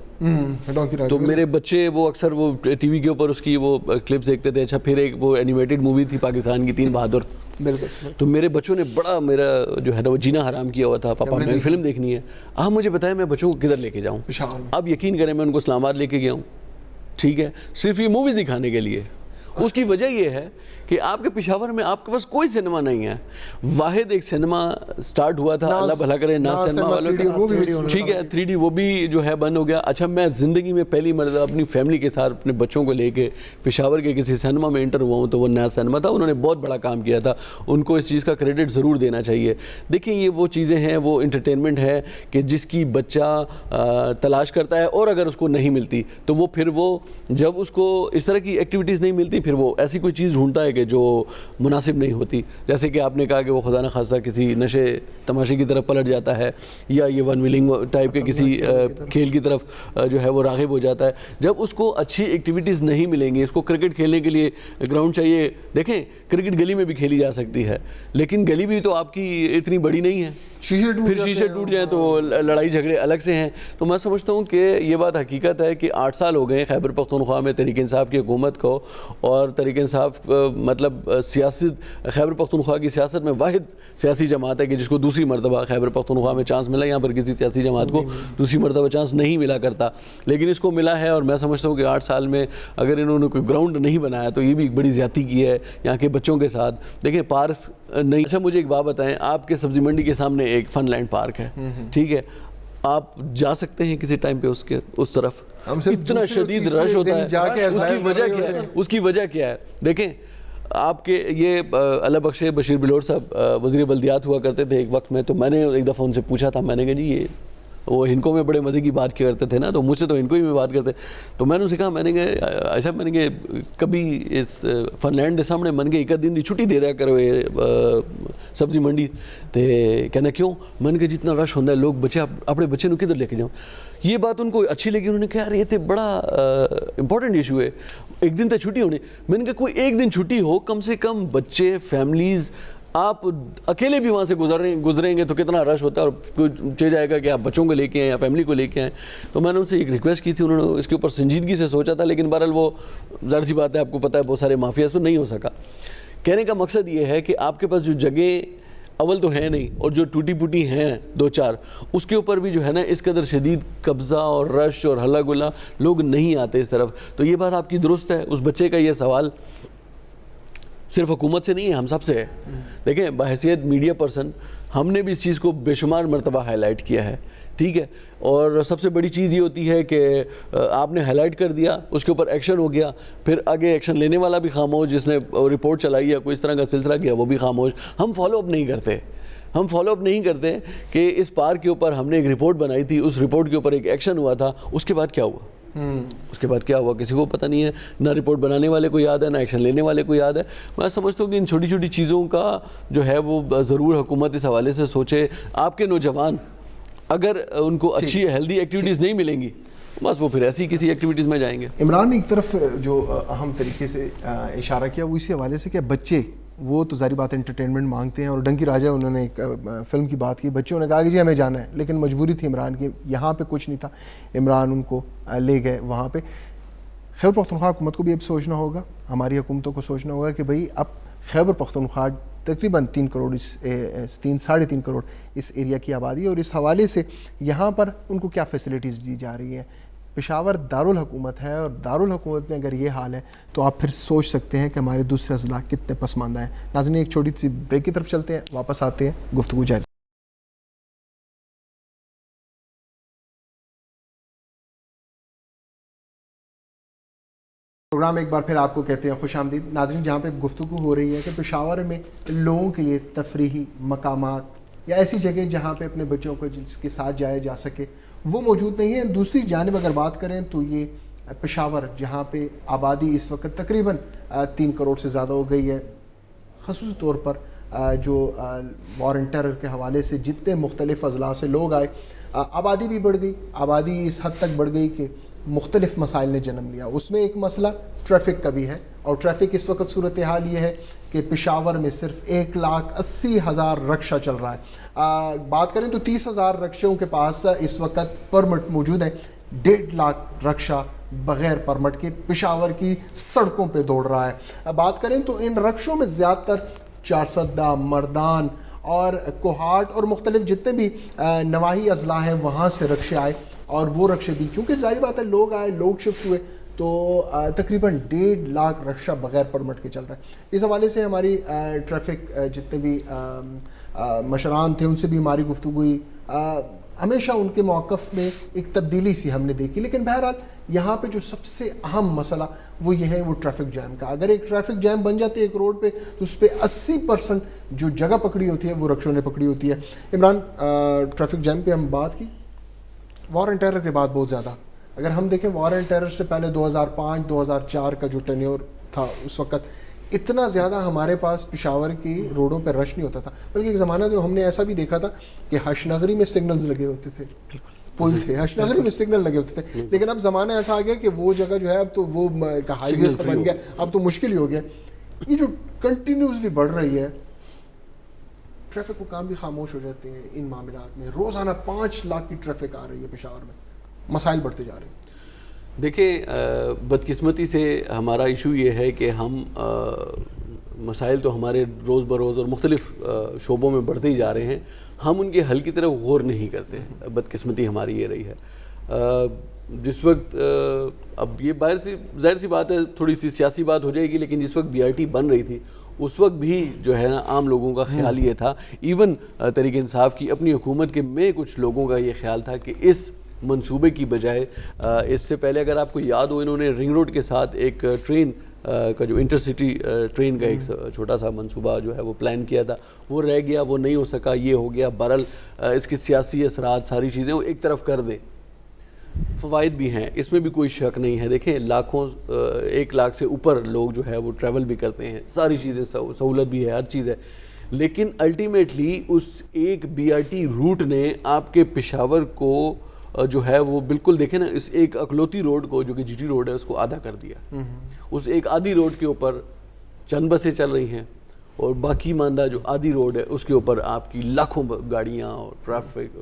تو میرے بچے وہ اکثر وہ ٹی وی کے اوپر اس کی وہ کلپس دیکھتے تھے. اچھا, پھر ایک وہ اینیمیٹڈ مووی تھی پاکستان کی 3 بہادر. بالکل. تو میرے بچوں نے بڑا میرا جو ہے نا وہ جینا حرام کیا ہوا تھا, پاپا میں فلم دیکھنی ہے. آپ مجھے بتائیں میں بچوں کو کدھر لے کے جاؤں؟ اب یقین کریں میں ان کو اسلام آباد لے کے گیا ہوں, ٹھیک ہے, صرف یہ موویز دکھانے کے لیے. اس کی وجہ یہ ہے کہ آپ کے پشاور میں آپ کے پاس کوئی سنیما نہیں ہے. واحد ایک سنیما سٹارٹ ہوا تھا, اللہ بھلا کرے, ناز سنیما والوں کا, ٹھیک ہے, 3D وہ بھی جو ہے بند ہو گیا. اچھا, میں زندگی میں پہلی مرتبہ اپنی فیملی کے ساتھ اپنے بچوں کو لے کے پشاور کے کسی سنیما میں انٹر ہوا ہوں, تو وہ نیا سنیما تھا. انہوں نے بہت بڑا کام کیا تھا, ان کو اس چیز کا کریڈٹ ضرور دینا چاہیے. دیکھیں یہ وہ چیزیں ہیں, وہ انٹرٹینمنٹ ہے کہ جس کی بچہ تلاش کرتا ہے, اور اگر اس کو نہیں ملتی تو وہ پھر وہ جب اس کو اس طرح کی ایکٹیویٹیز نہیں ملتی, پھر وہ ایسی کوئی چیز ڈھونڈتا ہے کہ جو مناسب نہیں ہوتی. جیسے کہ آپ نے کہا کہ وہ خدا نخواستہ کسی نشے تماشے کی طرف پلٹ جاتا ہے, یا یہ ون ویلنگ ٹائپ کے کسی کھیل کی طرف جو ہے وہ راغب ہو جاتا ہے. جب اس کو اچھی ایکٹیویٹیز نہیں ملیں گی, اس کو کرکٹ کھیلنے کے لیے گراؤنڈ چاہیے. دیکھیں کرکٹ گلی میں بھی کھیلی جا سکتی ہے, لیکن گلی بھی تو آپ کی اتنی بڑی نہیں ہے, پھر شیشے ٹوٹ جائیں تو لڑائی جھگڑے الگ سے ہیں. تو میں سمجھتا ہوں کہ یہ بات حقیقت ہے کہ 8 سال ہو گئے خیبر پختونخوا میں تحریک انصاف کی حکومت کو, اور تحریک انصاف مطلب سیاست خیبر پختونخوا کی سیاست میں واحد سیاسی جماعت ہے کہ جس کو دوسری مرتبہ خیبر پختونخوا میں چانس ملا. یہاں پر کسی سیاسی جماعت کو دوسری مرتبہ چانس نہیں ملا کرتا, لیکن اس کو ملا ہے. اور میں سمجھتا ہوں کہ 8 سال میں اگر انہوں نے کوئی گراؤنڈ نہیں بنایا تو یہ بھی ایک بڑی زیادتی کی ہے یہاں کے بچوں کے ساتھ. دیکھیں پارکس نہیں. اچھا مجھے ایک بات بتائیں, آپ کے سبزی منڈی کے سامنے ایک فن لینڈ پارک ہے, ٹھیک ہے, آپ جا سکتے ہیں کسی ٹائم پہ اس طرف؟ اتنا شدید رش ہوتا ہے, اس کی وجہ کیا ہے؟ اس کی وجہ کیا ہے؟ دیکھیں آپ کے یہ اللہ بخشے بشیر بلور صاحب وزیر بلدیات ہوا کرتے تھے ایک وقت میں, تو میں نے ایک دفعہ ان سے پوچھا تھا, میں نے کہا جی یہ وہ ہنکوں میں بڑے مزے کی بات کیا کرتے تھے نا, تو مجھ سے تو ہنکوں ہی میں بات کرتے. تو میں نے اسے کہا, میں نے کہا ایسا, میں نے کہا کبھی اس فن لینڈ کے سامنے من کے ایک دن دی چھٹی دے دیا کرو سبزی منڈی. تو کہنا کیوں؟ میں نے کہا جتنا رش ہوتا ہے لوگ بچے اپنے بچے کو کدھر لے کے جاؤں. یہ بات ان کو اچھی لگی, انہوں نے کہا یار یہ تو بڑا امپورٹنٹ ایشو ہے, ایک دن تو چھٹی ہونی. میں نے کہا کوئی ایک دن چھٹی ہو, کم سے کم بچے فیملیز, آپ اکیلے بھی وہاں سے گزریں گے تو کتنا رش ہوتا ہے, اور کوئی چاہ جائے گا کہ آپ بچوں کو لے کے آئیں یا فیملی کو لے کے آئیں. تو میں نے ان سے ایک ریکویسٹ کی تھی, انہوں نے اس کے اوپر سنجیدگی سے سوچا تھا, لیکن بہرحال وہ ظاہر سی بات ہے, آپ کو پتہ ہے بہت سارے مافیاز تو نہیں ہو سکا. کہنے کا مقصد یہ ہے کہ آپ کے پاس جو جگہ اول تو ہے نہیں, اور جو ٹوٹی پوٹی ہیں 2-4, اس کے اوپر بھی جو ہے نا اس قدر شدید قبضہ اور رش اور ہلا گلا, لوگ نہیں آتے اس طرف. تو یہ بات آپ کی درست ہے. اس بچے کا یہ سوال صرف حکومت سے نہیں ہے, ہم سب سے ہے. دیکھیں بحیثیت میڈیا پرسن ہم نے بھی اس چیز کو بے شمار مرتبہ ہائی لائٹ کیا ہے, ٹھیک ہے, اور سب سے بڑی چیز یہ ہوتی ہے کہ آپ نے ہائی لائٹ کر دیا, اس کے اوپر ایکشن ہو گیا, پھر آگے ایکشن لینے والا بھی خاموش, جس نے رپورٹ چلائی ہے کوئی اس طرح کا سلسلہ کیا وہ بھی خاموش. ہم فالو اپ نہیں کرتے کہ اس پارک کے اوپر ہم نے ایک رپورٹ بنائی تھی, اس رپورٹ کے اوپر ایک ایکشن ہوا تھا, اس کے بعد کیا ہوا؟ اس کے بعد کیا ہوا کسی کو پتہ نہیں ہے, نہ رپورٹ بنانے والے کو یاد ہے, نہ ایکشن لینے والے کو یاد ہے. میں سمجھتا ہوں کہ ان چھوٹی چھوٹی چیزوں کا جو ہے وہ ضرور حکومت اس حوالے سے سوچے. آپ کے نوجوان اگر ان کو اچھی ہیلدی ایکٹیویٹیز نہیں ملیں گی, بس وہ پھر ایسی کسی ایکٹیویٹیز میں جائیں گے. عمران نے ایک طرف جو اہم طریقے سے اشارہ کیا وہ اسی حوالے سے کہ بچے وہ تو ظاہری بات انٹرٹینمنٹ مانگتے ہیں, اور ڈنکی راجا انہوں نے ایک فلم کی بات کی, بچوں نے کہا کہ جی ہمیں جانا ہے, لیکن مجبوری تھی عمران کی, یہاں پہ کچھ نہیں تھا, عمران ان کو لے گئے وہاں پہ. خیبر پختونخوا حکومت کو بھی اب سوچنا ہوگا, ہماری حکومتوں کو سوچنا ہوگا کہ بھئی اب خیبر پختونخوا تقریباً 3 کروڑ 3.5 کروڑ اس ایریا کی آبادی ہے, اور اس حوالے سے یہاں پر ان کو کیا فیسلٹیز دی جا رہی ہیں. پشاور دارالحکومت ہے, اور دارالحکومت میں اگر یہ حال ہے تو آپ پھر سوچ سکتے ہیں کہ ہمارے دوسرے اضلاع کتنے پسماندہ ہیں. ناظرین ایک چھوٹی سی بریک کی طرف چلتے ہیں, واپس آتے ہیں, گفتگو جاری. پروگرام ایک بار پھر آپ کو کہتے ہیں خوش آمدید. ناظرین جہاں پہ گفتگو ہو رہی ہے کہ پشاور میں لوگوں کے لیے تفریحی مقامات یا ایسی جگہ جہاں پہ اپنے بچوں کو جس کے ساتھ جایا جا سکے وہ موجود نہیں ہے. دوسری جانب اگر بات کریں تو یہ پشاور جہاں پہ آبادی اس وقت تقریباً 3 کروڑ سے زیادہ ہو گئی ہے, خصوصی طور پر جو وار اینڈ ٹیرر کے حوالے سے جتنے مختلف اضلاع سے لوگ آئے, آبادی بھی بڑھ گئی. آبادی اس حد تک بڑھ گئی کہ مختلف مسائل نے جنم لیا. اس میں ایک مسئلہ ٹریفک کا بھی ہے, اور ٹریفک اس وقت صورتحال یہ ہے کہ پشاور میں صرف 1,80,000 رکشہ چل رہا ہے. بات کریں تو 30,000 رکشوں کے پاس اس وقت پرمٹ موجود ہے. 1.5 لاکھ رکشہ بغیر پرمٹ کے پشاور کی سڑکوں پہ دوڑ رہا ہے. بات کریں تو ان رکشوں میں زیادہ تر 400 مردان اور کوہاٹ اور مختلف جتنے بھی نواحی اضلاع ہیں وہاں سے رکشے آئے, اور وہ رکشے بھی چونکہ ظاہر بات ہے لوگ آئے, لوگ شفٹ ہوئے, تو تقریباً 1.5 لاکھ رکشہ بغیر پرمٹ کے چل رہا ہے. اس حوالے سے ہماری ٹریفک جتنے بھی مشران تھے ان سے بھی ہماری گفتگو ہوئی. ہمیشہ ان کے موقف میں ایک تبدیلی سی ہم نے دیکھی, لیکن بہرحال یہاں پہ جو سب سے اہم مسئلہ وہ یہ ہے وہ ٹریفک جیم کا. اگر ایک ٹریفک جیم بن جاتی ہے ایک روڈ پہ تو اس پہ 80% جو جگہ پکڑی ہوتی ہے وہ رکشوں نے پکڑی ہوتی ہے. عمران, ٹریفک جیم پہ ہم بات کی, وار اینڈ ٹیرر کے بعد بہت زیادہ, اگر ہم دیکھیں وار اینڈ ٹیرر سے پہلے 2005-2004 کا جو ٹینیور تھا اس وقت اتنا زیادہ ہمارے پاس پشاور کی روڈوں پہ رش نہیں ہوتا تھا, بلکہ ایک زمانہ جو ہم نے ایسا بھی دیکھا تھا کہ حش نگری میں سگنلز لگے ہوتے تھے, پل تھے حش نگری میں سگنل لگے ہوتے تھے, لیکن اب زمانہ ایسا آ گیا کہ وہ جگہ جو ہے اب تو وہ ہائی ویز بن گیا, اب تو مشکل ہی ہو گیا. یہ جو کنٹینیوسلی بڑھ رہی ہے ٹریفک حکام بھی خاموش ہو جاتے ہیں ان معاملات میں. روزانہ 5 لاکھ کی ٹریفک آ رہی ہے پشاور میں, مسائل بڑھتے جا رہے ہیں. دیکھیں, بدقسمتی سے ہمارا ایشو یہ ہے کہ ہم مسائل تو ہمارے روز بروز اور مختلف شعبوں میں بڑھتے ہی جا رہے ہیں, ہم ان کے حل کی طرف غور نہیں کرتے. بدقسمتی ہماری یہ رہی ہے. جس وقت اب یہ ظاہر سی بات ہے تھوڑی سی سیاسی بات ہو جائے گی, لیکن جس وقت BRT بن رہی تھی اس وقت بھی جو ہے نا عام لوگوں کا خیال یہ تھا, ایون تحریک انصاف کی اپنی حکومت کے میں کچھ لوگوں کا یہ خیال تھا کہ اس منصوبے کی بجائے, اس سے پہلے اگر آپ کو یاد ہو انہوں نے رنگ روڈ کے ساتھ ایک ٹرین کا جو انٹرسٹی ٹرین کا ایک چھوٹا سا منصوبہ جو ہے وہ پلان کیا تھا, وہ رہ گیا, وہ نہیں ہو سکا, یہ ہو گیا. بہرحال اس کے سیاسی اثرات ساری چیزیں وہ ایک طرف کر دیں. فوائد بھی ہیں, اس میں بھی کوئی شک نہیں ہے. دیکھیں, 1 لاکھ سے اوپر لوگ جو ہے وہ ٹریول بھی کرتے ہیں, ساری چیزیں سہولت بھی ہے, ہر چیز ہے, لیکن الٹیمیٹلی اس ایک BRT روٹ نے آپ کے پشاور کو جو ہے وہ بالکل دیکھیں نا, اس ایک اکلوتی روڈ کو جو کہ GT روڈ ہے اس کو آدھا کر دیا. اس ایک آدھی روڈ کے اوپر چند بسیں چل رہی ہیں اور باقی ماندہ جو آدھی روڈ ہے اس کے اوپر آپ کی لاکھوں گاڑیاں اور ٹریفک,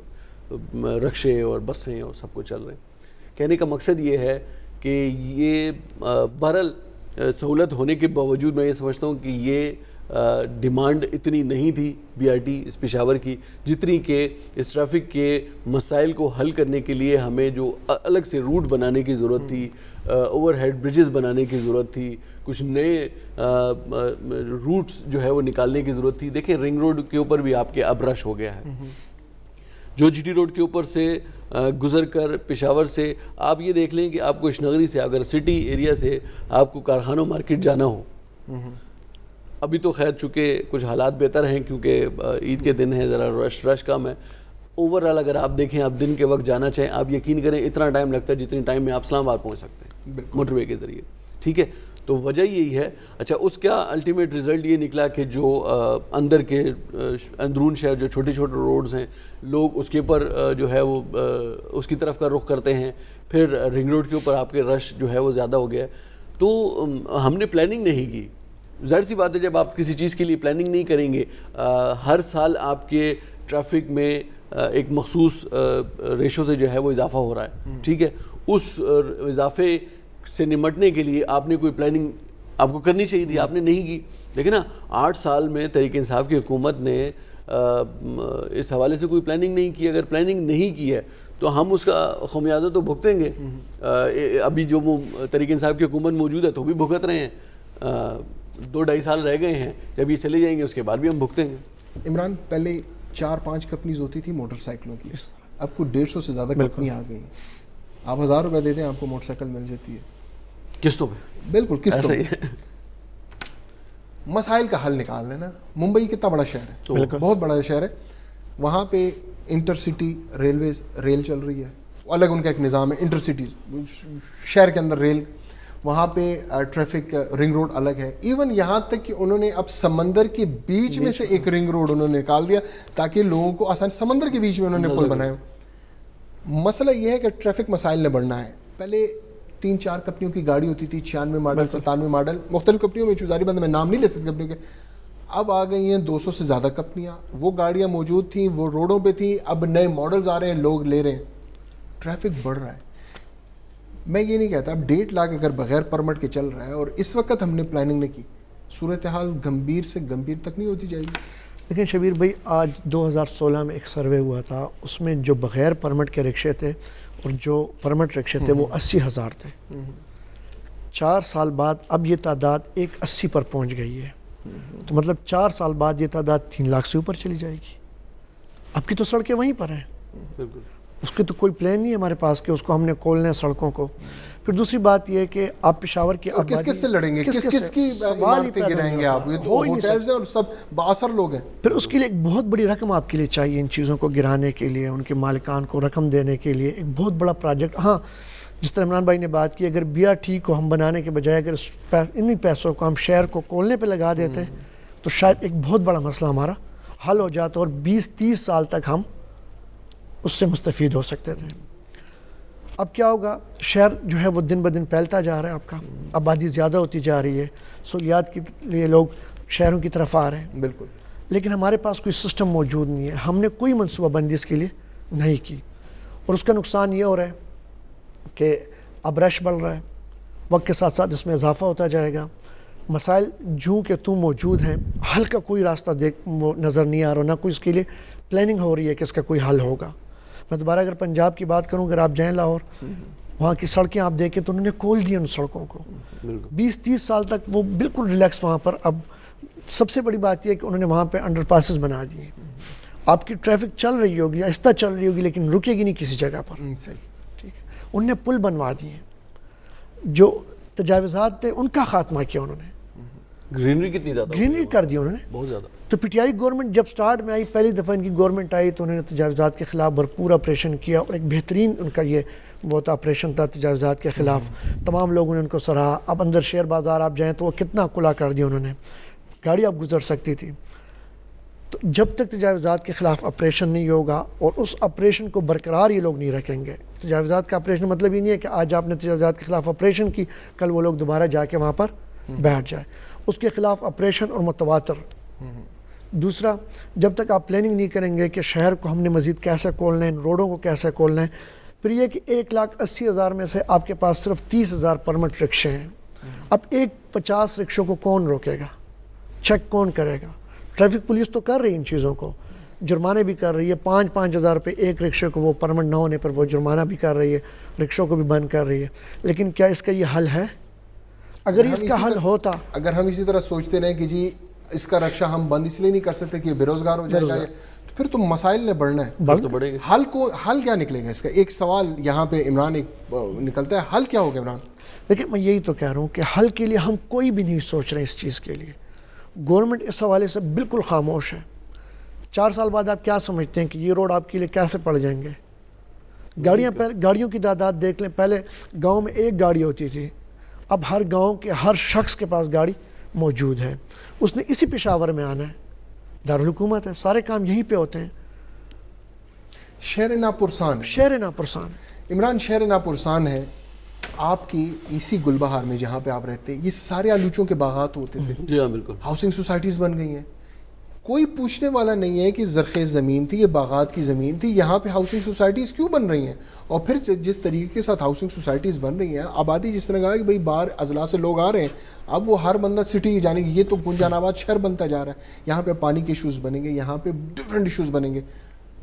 رکشے اور بسیں اور سب کچھ چل رہے ہیں. کہنے کا مقصد یہ ہے کہ یہ بہرحال سہولت ہونے کے باوجود میں یہ سمجھتا ہوں کہ یہ ڈیمانڈ اتنی نہیں تھی BRT اس پشاور کی جتنی کہ اس ٹریفک کے مسائل کو حل کرنے کے لیے ہمیں جو الگ سے روٹ بنانے کی ضرورت تھی, اوور ہیڈ بریجز بنانے کی ضرورت تھی, کچھ نئے روٹس جو ہے وہ نکالنے کی ضرورت تھی. دیکھیں, رنگ روڈ کے اوپر بھی آپ کے اب رش ہو گیا ہے. جو GT روڈ کے اوپر سے گزر کر پشاور سے آپ یہ دیکھ لیں کہ آپ کو اشنگری سے اگر سٹی ایریا سے آپ کو کارخانوں مارکیٹ جانا ہو, ابھی تو خیر چونکہ کچھ حالات بہتر ہیں کیونکہ عید کے دن ہے, ذرا رش کم ہے. اوورآل اگر آپ دیکھیں, آپ دن کے وقت جانا چاہیں, آپ یقین کریں اتنا ٹائم لگتا ہے جتنی ٹائم میں آپ اسلام آباد پہنچ سکتے ہیں موٹر وے کے ذریعے. ٹھیک ہے, تو وجہ یہی ہے. اچھا, اس کا الٹیمیٹ رزلٹ یہ نکلا کہ جو اندر کے اندرون شہر جو چھوٹے چھوٹے روڈز ہیں, لوگ اس کے اوپر جو ہے وہ اس کی طرف کا رخ کرتے ہیں. پھر رنگ روڈ کے اوپر آپ کے رش جو ہے وہ زیادہ ہو گیا. تو ہم نے پلاننگ نہیں کی. ظاہر سی بات ہے جب آپ کسی چیز کے لیے پلاننگ نہیں کریں گے, ہر سال آپ کے ٹریفک میں ایک مخصوص ریشو سے جو ہے وہ اضافہ ہو رہا ہے. ٹھیک ہے, اس اضافے سے نمٹنے کے لیے آپ نے کوئی پلاننگ آپ کو کرنی چاہیے تھی, آپ نے نہیں کی. لیکن نا 8 سال میں تحریک انصاف کی حکومت نے اس حوالے سے کوئی پلاننگ نہیں کی. اگر پلاننگ نہیں کی ہے تو ہم اس کا خمیازہ تو بھگتیں گے. ابھی جو وہ تحریک انصاف کی حکومت موجود ہے تو بھی بھگت رہے ہیں. 2-2.5 سال رہ گئے ہیں, جب یہ چلے جائیں گے اس کے بعد بھی ہم بھگتیں گے. عمران, پہلے 4-5 کمپنیز ہوتی تھی موٹر سائیکلوں کی, اب کو 150 سے زیادہ کمپنیاں آ گئی ہیں. آپ 1000 روپے دے دیں آپ کو موٹر سائیکل مل جاتی ہے قسطوں پہ. بالکل قسطوں پہ. مسائل کا حل نکال لینا. ممبئی کتنا بڑا شہر ہے, بہت بڑا شہر ہے, وہاں پہ انٹرسٹی ریل چل رہی ہے, الگ ان کا ایک نظام ہے. انٹرسٹی شہر کے اندر ریل, وہاں پہ ٹریفک رنگ روڈ الگ ہے. ایون یہاں تک کہ انہوں نے اب سمندر کے بیچ میں سے ایک رنگ روڈ انہوں نے نکال دیا تاکہ لوگوں کو آسان, سمندر کے بیچ میں انہوں نے پل بنائے. مسئلہ یہ ہے کہ ٹریفک مسائل نے بڑھنا ہے. پہلے 3-4 کمپنیوں کی گاڑی ہوتی تھی, 96 ماڈل 97 ماڈل, مختلف کمپنیوں میں, ظاہر بات میں نام نہیں لے سکتے کمپنیوں کے. اب آ گئی ہیں 200 سے زیادہ کمپنیاں. وہ گاڑیاں موجود تھیں, وہ روڈوں پہ تھیں, اب نئے ماڈلز آ رہے ہیں, لوگ لے رہے ہیں, ٹریفک بڑھ رہا ہے. میں یہ نہیں کہتا اب 1.5 لاکھ اگر بغیر پرمٹ کے چل رہا ہے اور اس وقت ہم نے پلاننگ نہیں کی, صورتحال گمبھیر سے گمبھیر تک نہیں ہوتی جائے گی. لیکن شبیر بھائی, آج 2016 میں ایک سروے ہوا تھا, اس میں جو بغیر پرمٹ کے رکشے تھے اور جو پرمٹ رکشے تھے وہ 80,000 تھے. 4 سال بعد اب یہ تعداد 180 پر پہنچ گئی ہے. تو مطلب 4 سال بعد یہ تعداد 3 لاکھ سے اوپر چلی جائے گی. اب کی تو سڑکیں وہیں پر ہیں, بالکل اس کے تو کوئی پلان نہیں ہے ہمارے پاس کہ اس کو ہم نے کھولنا ہے سڑکوں کو. پھر دوسری بات یہ ہے کہ آپ پشاور کی کس سے لڑیں گے, کس کی عمارتیں گرائیں گے آپ؟ یہ تو ہوٹلز ہیں اور سب بااثر لوگ ہیں. پھر اس کے لیے ایک بہت بڑی رقم آپ کے لیے چاہیے ان چیزوں کو گرانے کے لیے, ان کے مالکان کو رقم دینے کے لیے ایک بہت بڑا پروجیکٹ. ہاں جس طرح عمران بھائی نے بات کی, اگر بی آر ٹی کو ہم بنانے کے بجائے اگر انہی پیسوں کو ہم شہر کو کھولنے پہ لگا دیتے تو شاید ایک بہت بڑا مسئلہ ہمارا حل ہو جاتا اور 20-30 سال تک ہم اس سے مستفید ہو سکتے تھے. اب کیا ہوگا, شہر جو ہے وہ دن بدن پھیلتا جا رہا ہے, آپ کا آبادی زیادہ ہوتی جا رہی ہے, سہولیات کے لیے لوگ شہروں کی طرف آ رہے ہیں. بالکل. لیکن ہمارے پاس کوئی سسٹم موجود نہیں ہے, ہم نے کوئی منصوبہ بندی اس کے لیے نہیں کی, اور اس کا نقصان یہ ہو رہا ہے کہ اب رش بڑھ رہا ہے, وقت کے ساتھ ساتھ اس میں اضافہ ہوتا جائے گا. مسائل جوں کہ تو موجود ہیں, حل کا کوئی راستہ وہ نظر نہیں آ رہا, نہ کوئی اس کے لیے پلاننگ ہو رہی ہے کہ اس کا کوئی حل ہوگا. میں دوبارہ اگر پنجاب کی بات کروں, اگر آپ جائیں لاہور, وہاں کی سڑکیں آپ دیکھیں تو انہوں نے کھول دی ان سڑکوں کو. 20-30 سال تک وہ بالکل ریلیکس وہاں پر. اب سب سے بڑی بات یہ ہے کہ انہوں نے وہاں پہ انڈر پاسز بنا دیے. آپ کی ٹریفک چل رہی ہوگی, آہستہ چل رہی ہوگی, لیکن رکے گی نہیں کسی جگہ پر. صحیح. ٹھیک ہے, انہوں نے پل بنوا دیے, جو تجاوزات تھے ان کا خاتمہ کیا انہوں نے. گرینری کتنی زیادہ, گرینری کر دی انہوں نے بہت زیادہ. تو پی ٹی آئی گورنمنٹ جب سٹارٹ میں آئی, پہلی دفعہ ان کی گورنمنٹ آئی, تو انہوں نے تجاوزات کے خلاف بھرپور آپریشن کیا, اور ایک بہترین ان کا یہ وہ تھا آپریشن تھا تجاوزات کے خلاف. تمام لوگوں نے ان کو سراہا. اب اندر شیئر بازار آپ جائیں تو وہ کتنا کھلا کر دیا انہوں نے, گاڑی اب گزر سکتی تھی. تو جب تک تجاوزات کے خلاف آپریشن نہیں ہوگا اور اس آپریشن کو برقرار یہ لوگ نہیں رکھیں گے. تجاوزات کا آپریشن مطلب یہ نہیں ہے کہ آج آپ نے تجاوزات کے خلاف آپریشن کی, کل وہ لوگ دوبارہ جا کے وہاں پر بیٹھ جائے. اس کے خلاف آپریشن اور متواتر. دوسرا, جب تک آپ پلاننگ نہیں کریں گے کہ شہر کو ہم نے مزید کیسے کھولنا ہے, روڈوں کو کیسے کھولنا ہے. پھر یہ کہ 1,80,000 میں سے آپ کے پاس صرف 30,000 پرمٹ رکشے ہیں. اب 50 رکشوں کو کون روکے گا, چیک کون کرے گا؟ ٹریفک پولیس تو کر رہی ہے ان چیزوں کو, جرمانے بھی کر رہی ہے. 5,000 روپے ایک رکشے کو وہ پرمٹ نہ ہونے پر وہ جرمانہ بھی کر رہی ہے, رکشوں کو بھی بند کر رہی ہے. لیکن کیا اس کا یہ حل ہے؟ اگر اس کا حل ہوتا, اگر ہم اسی طرح سوچتے رہیں کہ جی اس کا رکشہ ہم بند اس لیے نہیں کر سکتے کہ بے روزگار ہو جائے گا, تو پھر تو مسائل نے بڑھنا ہے. حل کیا نکلے گا اس کا؟ ایک سوال یہاں پہ عمران ایک نکلتا ہے, حل کیا ہوگا عمران؟ لیکن میں یہی تو کہہ رہا ہوں کہ حل کے لیے ہم کوئی بھی نہیں سوچ رہے اس چیز کے لیے. گورنمنٹ اس حوالے سے بالکل خاموش ہے. 4 سال بعد آپ کیا سمجھتے ہیں کہ یہ روڈ آپ کے لیے کیسے پڑ جائیں گے؟ گاڑیوں کی تعداد دیکھ لیں. پہلے گاؤں میں ایک گاڑی ہوتی تھی, اب ہر گاؤں کے ہر شخص کے پاس گاڑی موجود ہے. اس نے اسی پشاور میں آنا ہے, دارالحکومت ہے, سارے کام یہیں پہ ہوتے ہیں. شہر ناپرسان, شہر ناپرسان. عمران شہر ناپرسان ہے. آپ کی اسی گلبہار میں جہاں پہ آپ رہتے ہیں, یہ سارے آلوچوں کے باغات ہوتے تھے. جی ہاں بالکل. ہاؤسنگ سوسائٹیز بن گئی ہیں. کوئی پوچھنے والا نہیں ہے کہ زرخیز زمین تھی, یہ باغات کی زمین تھی, یہاں پہ ہاؤسنگ سوسائٹیز کیوں بن رہی ہیں؟ اور پھر جس طریقے کے ساتھ ہاؤسنگ سوسائٹیز بن رہی ہیں, آبادی جس طرح کہا کہ بھئی باہر اضلاع سے لوگ آ رہے ہیں, اب وہ ہر بندہ سٹی جانے گی, یہ تو گنجان آباد شہر بنتا جا رہا ہے. یہاں پہ پانی کے ایشوز بنیں گے, یہاں پہ ڈفرینٹ ایشوز بنیں گے.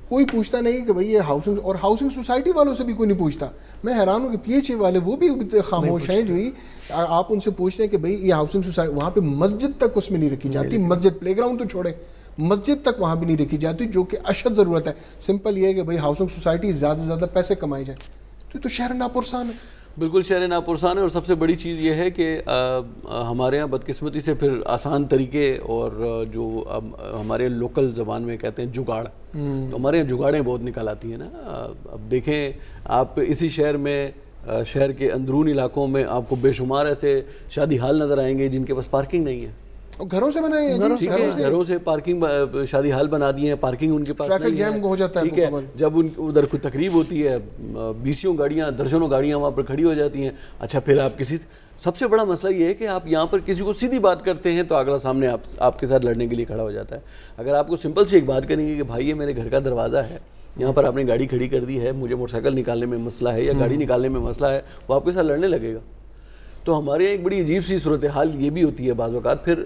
کوئی پوچھتا نہیں کہ بھئی یہ ہاؤسنگ, اور ہاؤسنگ سوسائٹی والوں سے بھی کوئی نہیں پوچھتا. میں حیران ہوں کہ پی ایچ اے والے وہ بھی خاموش ہیں. جو ہی آپ ان سے پوچھ رہے ہیں کہ بھئی یہ ہاؤسنگ سوسائٹی, وہاں پہ مسجد تک اس میں نہیں رکھی جاتی. مسجد, پلے گراؤنڈ تو چھوڑے, مسجد تک وہاں بھی نہیں رکھی جاتی, جو کہ اشد ضرورت ہے. سمپل یہ ہے کہ بھئی ہاؤسنگ سوسائٹی زیادہ سے زیادہ پیسے کمائے جائیں. تو شہر ناپرسان ہے. بالکل شہر ناپرسان ہے. اور سب سے بڑی چیز یہ ہے کہ ہمارے یہاں بدقسمتی سے پھر آسان طریقے اور جو ہمارے لوکل زبان میں کہتے ہیں جگاڑ, تو ہمارے یہاں جگاڑیں بہت نکل آتی ہیں نا. اب دیکھیں آپ اسی شہر میں, شہر کے اندرون علاقوں میں آپ کو بے شمار ایسے شادی حال نظر آئیں گے جن کے پاس پارکنگ نہیں ہے. گھروں سے بنائے ہیں, گھروں سے پارکنگ, شادی حال بنا دیے ہیں, پارکنگ ان کے پاس ٹریفک جیم ہو جاتا ہے. ٹھیک ہے, جب ادھر کوئی تقریب ہوتی ہے 20 گاڑیاں, درجنوں گاڑیاں وہاں پر کھڑی ہو جاتی ہیں. اچھا پھر آپ کسی, سب سے بڑا مسئلہ یہ ہے کہ آپ یہاں پر کسی کو سیدھی بات کرتے ہیں تو اگلا سامنے آپ کے ساتھ لڑنے کے لیے کھڑا ہو جاتا ہے. اگر آپ کو سمپل سی ایک بات کریں گے کہ بھائی یہ میرے گھر کا دروازہ ہے, یہاں پر آپ نے گاڑی کھڑی کر دی ہے, مجھے موٹر سائیکل نکالنے میں مسئلہ ہے یا گاڑی نکالنے میں مسئلہ ہے, وہ آپ کے ساتھ لڑنے لگے گا. تو ہمارے یہاں ایک بڑی عجیب سی صورتحال یہ بھی ہوتی ہے بعض اوقات. پھر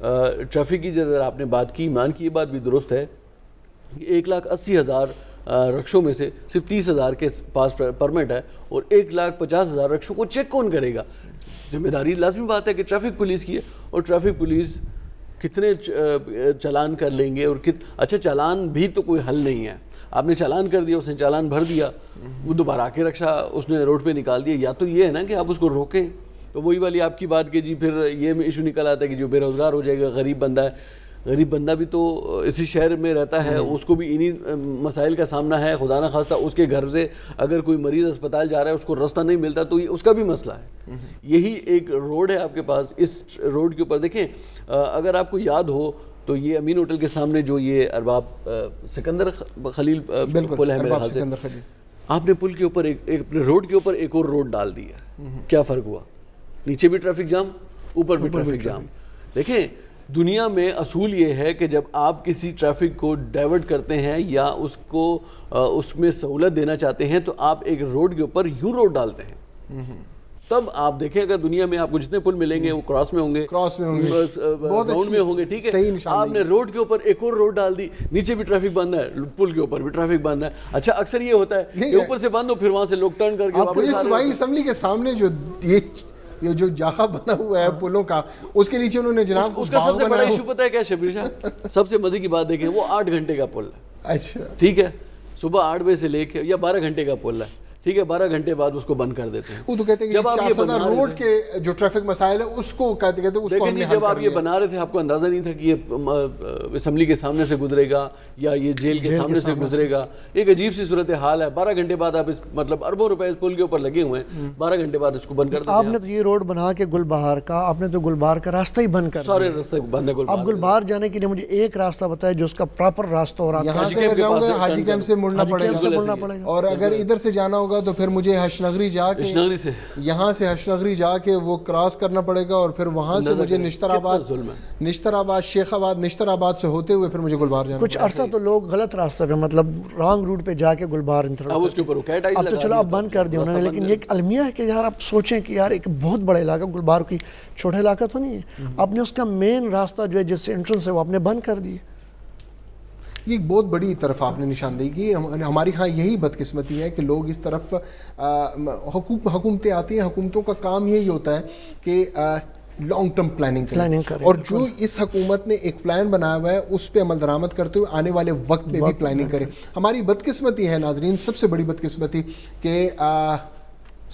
ٹریفک کی جو آپ نے بات کی, ایمان کی یہ بات بھی درست ہے کہ 1,80,000 رکشوں میں سے صرف 30,000 کے پاس پرمٹ ہے, اور 1,50,000 رکشوں کو چیک کون کرے گا؟ ذمہ داری لازمی بات ہے کہ ٹریفک پولیس کی ہے, اور ٹریفک پولیس کتنے چالان کر لیں گے, اور اچھا چالان بھی تو کوئی حل نہیں ہے. آپ نے چالان کر دیا, اس نے چالان بھر دیا, وہ دوبارہ آ کے رکشا اس نے روڈ پہ نکال دیا. یا تو یہ ہے نا کہ آپ اس کو روکیں, تو وہی والی آپ کی بات کہ جی پھر یہ ایشو نکل آتا ہے کہ جو بے روزگار ہو جائے گا, غریب بندہ ہے. غریب بندہ بھی تو اسی شہر میں رہتا ہے, اس کو بھی انہی مسائل کا سامنا ہے. خدا نہ خواستہ اس کے گھر سے اگر کوئی مریض اسپتال جا رہا ہے, اس کو راستہ نہیں ملتا, تو اس کا بھی مسئلہ ہے. یہی ایک روڈ ہے آپ کے پاس. اس روڈ کے اوپر دیکھیں, اگر آپ کو یاد ہو تو یہ امین ہوٹل کے سامنے جو یہ ارباب سکندر خلیل پل ہے میرے خیال سے, آپ نے پل کے اوپر ایک روڈ کے اوپر ایک اور روڈ ڈال دی ہے. کیا فرق ہوا؟ نیچے بھی ٹریفک جام, اوپر بھی ٹریفک جام. دیکھیں دنیا میں اصول یہ ہے کہ جب آپ کسی ٹریفک کو ڈائیورٹ کرتے ہیں یا اس کو اس میں سہولت دینا چاہتے ہیں, تو آپ ایک روڈ کے اوپر یو روڈ ڈالتے ہیں. تب آپ دیکھیں اگر دنیا میں آپ کو جتنے پل ملیں گے وہ کراس میں ہوں گے, راؤنڈ میں ہوں گے, ٹھیک ہے. آپ نے روڈ کے اوپر ایک اور روڈ ڈال دی, نیچے بھی ٹریفک بند ہے, پل کے اوپر بھی ٹریفک بند ہے. اچھا اکثر یہ ہوتا ہے کہ اوپر سے بند ہو, پھر وہاں سے لوگ ٹرن کر کے واپس صوبائی اسمبلی کے سامنے یہ جو جاغا بنا ہوا ہے پلوں کا, اس کے نیچے انہوں نے جناب اس کا سب سے بڑا ایشو پتہ ہے کیا شبیر شاہ؟ سب سے مزے کی بات دیکھیں, وہ 8 گھنٹے کا پل ہے. اچھا ٹھیک ہے, صبح 8 بجے سے لے کے یا 12 گھنٹے کا پل ہے, ٹھیک ہے. 12 گھنٹے بعد اس کو بند کر دیتے ہیں. وہ تو کہتے ہیں کہ چارسدہ روڈ کے جو ٹریفک مسائل ہے اس کو کہتے ہیں اس کو ہم نے حل کر لیا. جب آپ یہ بنا رہے تھے آپ کو اندازہ نہیں تھا کہ یہ اسمبلی کے سامنے سے گزرے گا یا یہ جیل کے سامنے سے گزرے گا. ایک عجیب سی صورتحال ہے. 12 گھنٹے بعد آپ اس مطلب اربوں روپے اس پل کے اوپر لگے ہوئے ہیں, 12 گھنٹے بعد اس کو بند کر دیتے ہیں. آپ نے تو یہ روڈ بنا کے گلبہار کا, آپ نے تو گلبہار کا راستہ ہی بند کر دیا. سارے راستے بند ہے گلبہار. اب گلبہار جانے کے لیے مجھے ایک راستہ بتائے جو اس کا پراپر راستہ ہو رہا ہے. یہاں سے اگر جاؤں گا حاجی کیمپ سے مڑنا پڑے گا, اور اگر ادھر سے جانا ہوگا تو پھر مجھے ہشنگری جا کے یہاں سے ہشنگری جا کے وہ کراس کرنا پڑے گا, اور پھر وہاں سے مجھے نشتر آباد شیخ آباد نشتر آباد سے ہوتے ہوئے پھر مجھے گلبہار جانا. کچھ عرصہ تو لوگ غلط راستہ پہ مطلب رانگ روٹ پہ جا کے گلبہار اب اس کے اوپر اب تو چلو اب بند کر دیا انہوں نے. لیکن یہ ایک المیہ ہے کہ یار آپ سوچیں کہ یار ایک بہت بڑا علاقہ, گلبہار کی چھوٹا علاقہ تو نہیں ہے, آپ نے اس کا مین راستہ جو ہے جس سے انٹرنس ہے وہ آپ نے بند کر دی. یہ ایک بہت بڑی طرف آپ نے نشاندہی کی. ہماری ہاں یہی بدقسمتی ہے کہ لوگ اس طرف حکومتیں آتی ہیں, حکومتوں کا کام یہی ہوتا ہے کہ لانگ ٹرم پلاننگ کریں, اور جو اس حکومت نے ایک پلان بنایا ہوا ہے اس پہ عمل درآمد کرتے ہوئے آنے والے وقت میں بھی پلاننگ کریں. ہماری بدقسمتی ہے ناظرین, سب سے بڑی بدقسمتی کہ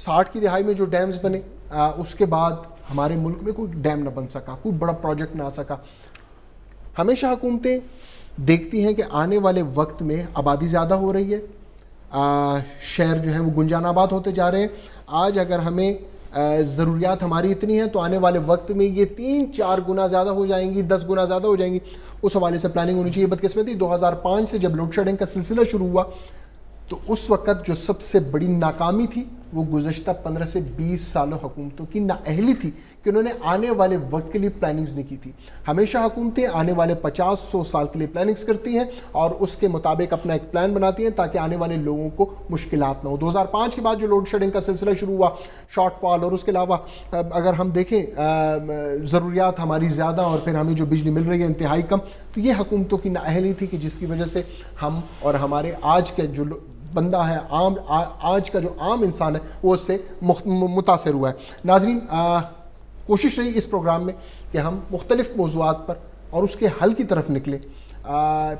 60 کی دہائی میں جو ڈیمز بنے اس کے بعد ہمارے ملک میں کوئی ڈیم نہ بن سکا, کوئی بڑا پروجیکٹ نہ آ سکا. ہمیشہ حکومتیں دیکھتی ہیں کہ آنے والے وقت میں آبادی زیادہ ہو رہی ہے, شہر جو ہیں وہ گنجان آباد ہوتے جا رہے ہیں. آج اگر ہمیں ضروریات ہماری اتنی ہیں تو آنے والے وقت میں یہ 3-4 گنا زیادہ ہو جائیں گی, 10 گنا زیادہ ہو جائیں گی. اس حوالے سے پلاننگ ہونی چاہیے. بدقسمتی 2005 سے جب لوڈ شیڈنگ کا سلسلہ شروع ہوا تو اس وقت جو سب سے بڑی ناکامی تھی وہ گزشتہ 15 سے 20 سالوں حکومتوں کی نااہلی تھی کہ انہوں نے آنے والے وقت کے لیے پلاننگز نہیں کی تھی. ہمیشہ حکومتیں آنے والے 50-100 سال کے لیے پلاننگز کرتی ہیں اور اس کے مطابق اپنا ایک پلان بناتی ہیں تاکہ آنے والے لوگوں کو مشکلات نہ ہو. 2005 کے بعد جو لوڈ شیڈنگ کا سلسلہ شروع ہوا, شارٹ فال, اور اس کے علاوہ اگر ہم دیکھیں ضروریات ہماری زیادہ اور پھر ہمیں جو بجلی مل رہی ہے انتہائی کم, تو یہ حکومتوں کی نااہلی تھی کہ جس کی وجہ سے ہم اور ہمارے آج کے جو بندہ ہے, آج کا جو عام انسان ہے وہ اس سے متاثر ہوا ہے. ناظرین, کوشش رہی اس پروگرام میں کہ ہم مختلف موضوعات پر اور اس کے حل کی طرف نکلیں.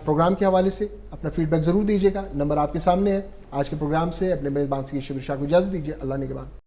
پروگرام کے حوالے سے اپنا فیڈ بیک ضرور دیجیے گا. نمبر آپ کے سامنے ہے. آج کے پروگرام سے اپنے میزبان سے شبیر شاہ کو اجازت دیجیے. اللہ نگہبان.